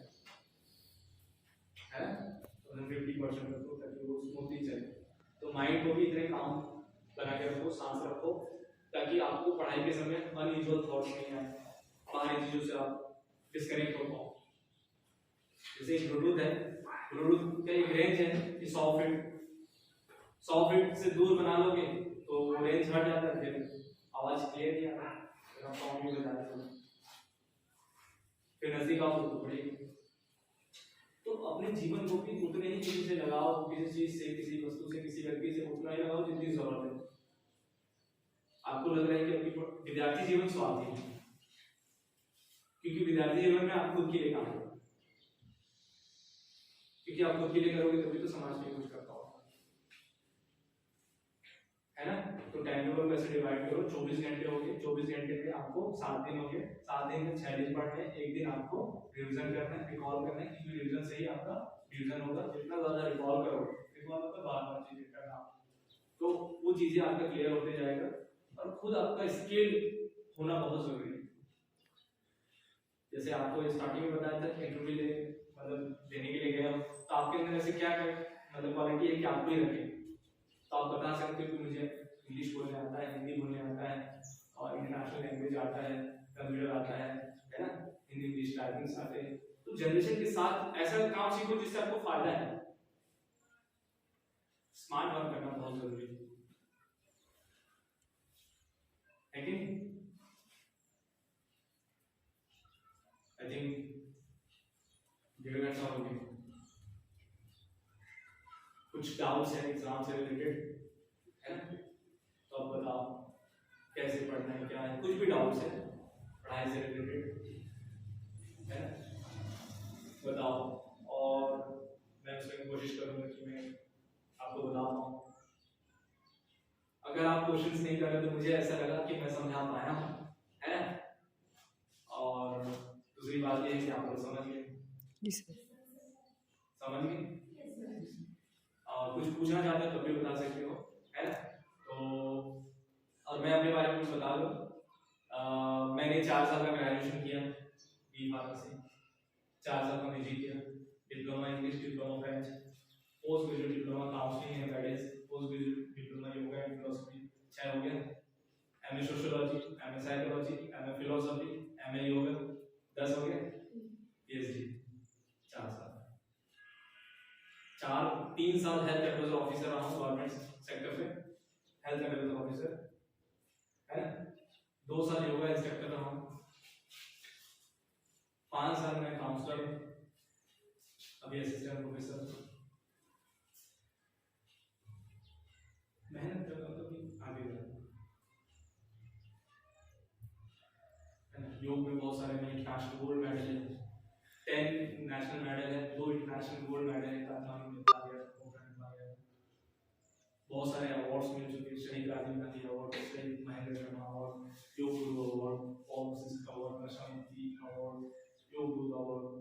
है ना, तो 50% रखो ताकि वो स्मूथली चले। तो माइंड को भी इतने काम लगा के रखो, सांस रखो, ताकि आपको पढ़ाई के समय अनयूजुअल थॉट्स नहीं आए, बाहरी चीजों से आप डिस्कनेक्ट हो पाओ। जैसे ब्लूटूथ है, ब्लूटूथ का एक रेंज है कि 100 फीट से दूर बना लोगे तो रेंज हट जाता है, फिर आवाज क्लियर नहीं आता, फिर आप साउंड भी बजा रहे हो, फिर नजदीक आओ तो पड़ेगी। तो अपने जीवन को भी उतने ही किसी से लगाओ, किसी चीज से, किसी वस्तु से, किसी व्यक्ति से उतना ही लगाओ जितनी जरूरत है। आपको लग रहा है कि आपकी विद्यार्थी जीवन स्वार्थी है, क्योंकि विद्यार्थी जीवन में आप खुद के लिए काम करो, क्योंकि आप खुद के लिए करोगे तभी तो समाज के लिए कुछ कर पाओगे, है ना। तो टाइम टेबल को ऐसे डिवाइड करो, 24 घंटे हो गए, 24 घंटे में आपको 7 दिन हो गए, 7 दिन में 6 दिन पढ़ने, एक दिन आपको रिवीजन करना है, रिकॉल करना है, क्योंकि रिवीजन से ही आपका रिवीजन होगा। जितना ज्यादा रिकॉल करोगे, रिकॉल मतलब बार-बार चीजें करना, तो वो चीजें आपका क्लियर होते जाएगा, और खुद आपका स्किल होना बहुत जरूरी है। जैसे आपको स्टार्टिंग में बताया था इंटरव्यू ले मतलब देने के लिए गए हो, तो आपके अंदर ऐसे क्या मतलब क्वालिटी है कि आपको ही रखें, तो आप बता सकते हो कि मुझे इंग्लिश बोलने आता है, हिंदी बोलने आता है, और इंटरनेशनल लैंग्वेज आता है, कंप्यूटर आता है ना, हिंदी इंग्लिश टाइपिंग आते हैं। तो जनरेशन के साथ ऐसा काम सीखो जिससे आपको फायदा है। स्मार्ट वर्क करना बहुत जरूरी है कि नहीं? आई थिंक 1.5 घंटा हो गया। कुछ डाउट्स है एग्जाम से रिलेटेड, है ना, तो आप बताओ कैसे पढ़ना है, क्या है, कुछ भी डाउट्स है पढ़ाई से रिलेटेड, है ना, बताओ, और मैं उसमें कोशिश करूंगा कि मैं आपको बता पाऊँ। अगर आप क्वेश्चंस नहीं कर रहे तो मुझे ऐसा लगा कि मैं समझा पाया हूँ, है ना, और दूसरी बात ये है कि आप लोग समझ गए, समझ गए, और कुछ पूछना चाहते हो तो भी बता सकते हो, है ना। तो और मैं अपने बारे में कुछ बता दूं, मैंने 4 साल का ग्रेजुएशन किया बी फार्मेसी, 4 साल का पीजी किया, diploma English, diploma French, post graduate diploma counselling and guidance, post graduate diploma yoga and philosophy 6 हो गया, MA sociology, MA psychology, MA philosophy, MA yoga 10 हो गया, पीएचडी 4 साल, 3 साल हेल्थ एडवाइजर ऑफिसर रहा हूँ गवर्नमेंट सेक्टर में, हेल्थ एडवाइजर ऑफिसर, है ना, 2 साल योगा इंस्ट्रक्टर रहा हूँ, 5 साल में काउंसलर, अभी असिस्टेंट प्रोफेसर, मेहनत कर रहा हूँ तो आगे बढ़, है ना। योग में बहुत सारे में इंटरनेशनल गोल्ड मेडल है, 10 नेशनल मेडल है, 2 इंटरनेशनल गोल्ड मेडल है, काठमांडू में मिलता है, बहुत सारे अवार्ड्स मिल चुके, शहीद राजीव गांधी अवार्ड, शहीद महेंद्र शर्मा अवार्ड, योग गुरु अवार्ड, ओम सिंह अवार्ड, शांति अवार्ड, योग गुरु अवार्ड।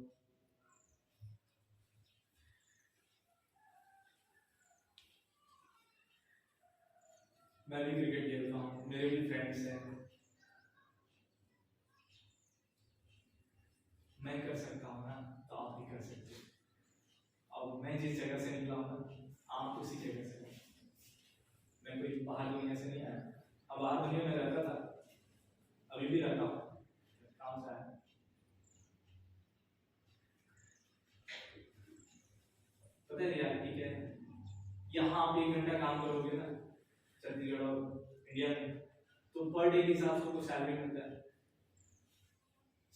मैं भी क्रिकेट खेलता हूँ, मेरे भी फ्रेंड्स हैं, मैं कर सकता हूँ ना, तो आप भी कर सकते हो। अब मैं जिस जगह से निकला हूँ आप उसी जगह से, मैं कोई बाहर दुनिया से नहीं आया, अब बाहर दुनिया में रहता था, अभी भी रहता हूँ, काम से आया। पता है रियलिटी क्या है, यहाँ आप 1 घंटा काम करोगे ना चंडीगढ़ और इंडिया में, तो पर डे के हिसाब से आपको सैलरी मिलता है,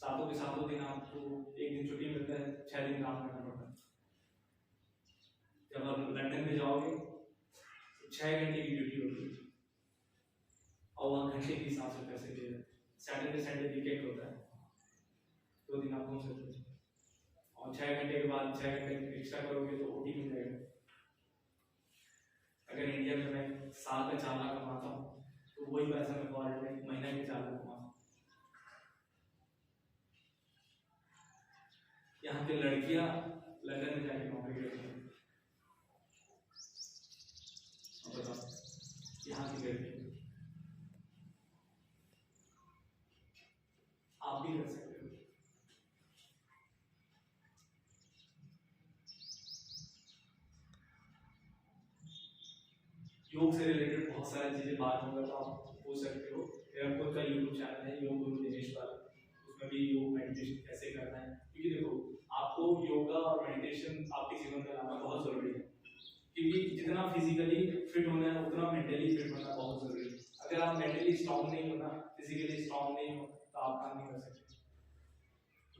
सातों के सातों दिन आपको 1 दिन छुट्टी मिलता है, 6 दिन काम करना पड़ता है। जब आप लंदन में जाओगे तो 6 घंटे की ड्यूटी होगी, और वहाँ घंटे के हिसाब से पैसे दे रहे हैं, सैटरडे संडे वीकेंड होता है, 2 दिन आप घूम सकते हो, और 6 घंटे के बाद 6 घंटे एक्स्ट्रा करोगे तो ओटी मिल जाएगा। अगर इंडिया में मैं साल में 4 लाख कमाता हूँ तो वही पैसा मैं फॉरेन में महीने में 4 लाख कमाता हूँ। यहाँ पे लड़कियां लंदन में जाके नौकरी करती हैं, बताओ योग से रिलेटेड बहुत सारी चीजें बात होगा तो आप पूछ सकते हो। मेरा खुद का यूट्यूब चैनल है योग गुरु दिनेश वाला, उसमें भी योग मेडिटेशन कैसे करना है, क्योंकि देखो आपको योगा और मेडिटेशन आपके जीवन में लाना बहुत जरूरी है, क्योंकि जितना फिजिकली फिट होना है उतना मेंटली फिट होना बहुत जरूरी है। अगर आप मेंटली स्ट्रांग नहीं होना, फिजिकली स्ट्रांग नहीं हो तो आप काम नहीं कर सकते,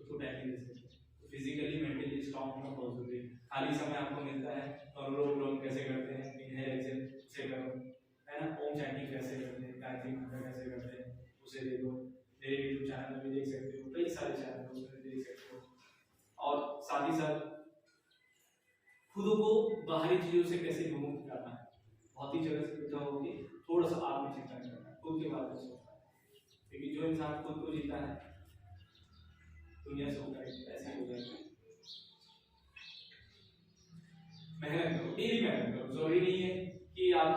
तो टाइम नहीं दे सकते। तो फिजिकली मेंटली स्ट्रांग होना बहुत जरूरी है। खाली समय आपको मिलता है और लोग कैसे करते हैं, इनहेल एक्सहेल से करो, है ना, ओम चैंटिंग कैसे करते हैं, गायत्री मंत्र कैसे करते हैं, उसे देखो। मेरे यूट्यूब चैनल में भी देख सकते हो, कई सारे चैनल उसमें देख सकते हो। और साथ ही साथ खुद को बाहरी चीजों से कैसे विमुक्त करना है, बहुत ही जगह से बैठा होगी, थोड़ा सा आत्मचिंतन करना है, खुद के बारे में सोचना है, क्योंकि जो इंसान खुद को जीता है दुनिया से होकर ऐसे ही हो जाएगा। मेहनत करो, डेली मेहनत करो, जरूरी नहीं है कि आप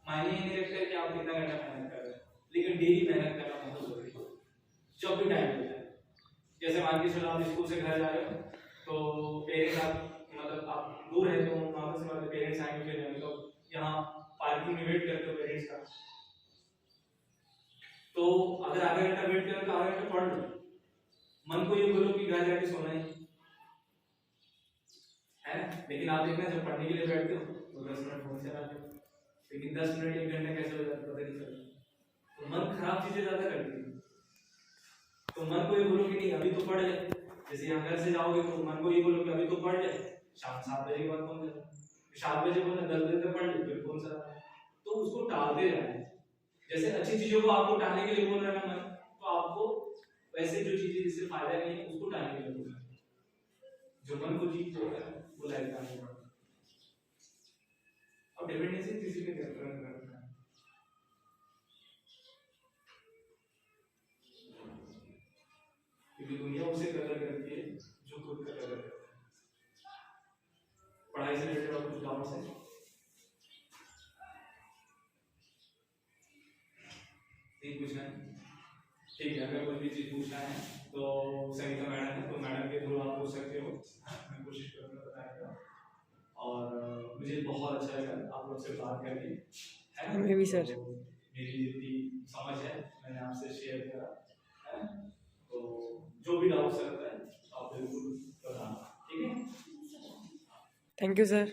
मायने ही नहीं रखते कि आप कितना घंटा मेहनत कर रहे हैं, लेकिन डेली मेहनत करना बहुत जरूरी है, जब भी टाइम मिलता है। जैसे मान के चलो आप स्कूल से घर जा रहे हो तो पेरेंट्स आप मतलब आप दूर रहते हो, वहां से मतलब पेरेंट्स आएंगे फिर जाएंगे, तो यहाँ पार्किंग में वेट करते हो पेरेंट्स का, तो अगर आधा घंटा वेट करो तो आधा घंटा पढ़ लो, मन को ये बोलो कि घर जाके सोना है, लेकिन आप देखना जब पढ़ने के लिए बैठते हो तो 10 मिनट फोन चलाते हो, लेकिन 10 मिनट 1 घंटा कैसे हो जाता है पता नहीं चलता। तो मन खराब चीजें ज्यादा करती है, तो मन को ये बोलो कि नहीं अभी तो पढ़ ले, जैसे यहाँ घर से जाओगे तो मन को ये बोलो कि अभी तो पढ़ ले, शाम 7 बजे के बाद फोन चला, 7 बजे बोला 10 बजे तक पढ़ ले फिर फोन चला, तो उसको टालते रहना है। जैसे अच्छी चीजों को आपको टालने के लिए बोल रहा है मन, तो आपको वैसे जो चीजें जिससे फायदा नहीं है उसको टालने के लिए बोल रहा है, जो मन को जीत होता है वो लाइफ का आगे बढ़ता है। और डिपेंडेंसी किसी पे करता है, क्योंकि दुनिया उसे कदर करती है जो खुद का कदर करता है। पढ़ाई से रिलेटेड और कुछ डाउट्स हैं? नहीं पूछना है, ठीक है। अगर कोई भी चीज पूछना है तो सविता मैडम है, तो मैडम के थ्रू आप पूछ सकते हो, मैं कोशिश करूंगा बताने का। और मुझे बहुत अच्छा लगा आप लोग से बात करके, है ना? हमें भी सर। तो मेरी जितनी समझ है मैंने आपसे शेयर करा, है, तो जो भी डाउट्स रहता है आप बिल्कुल बताना, ठीक है? Thank you sir.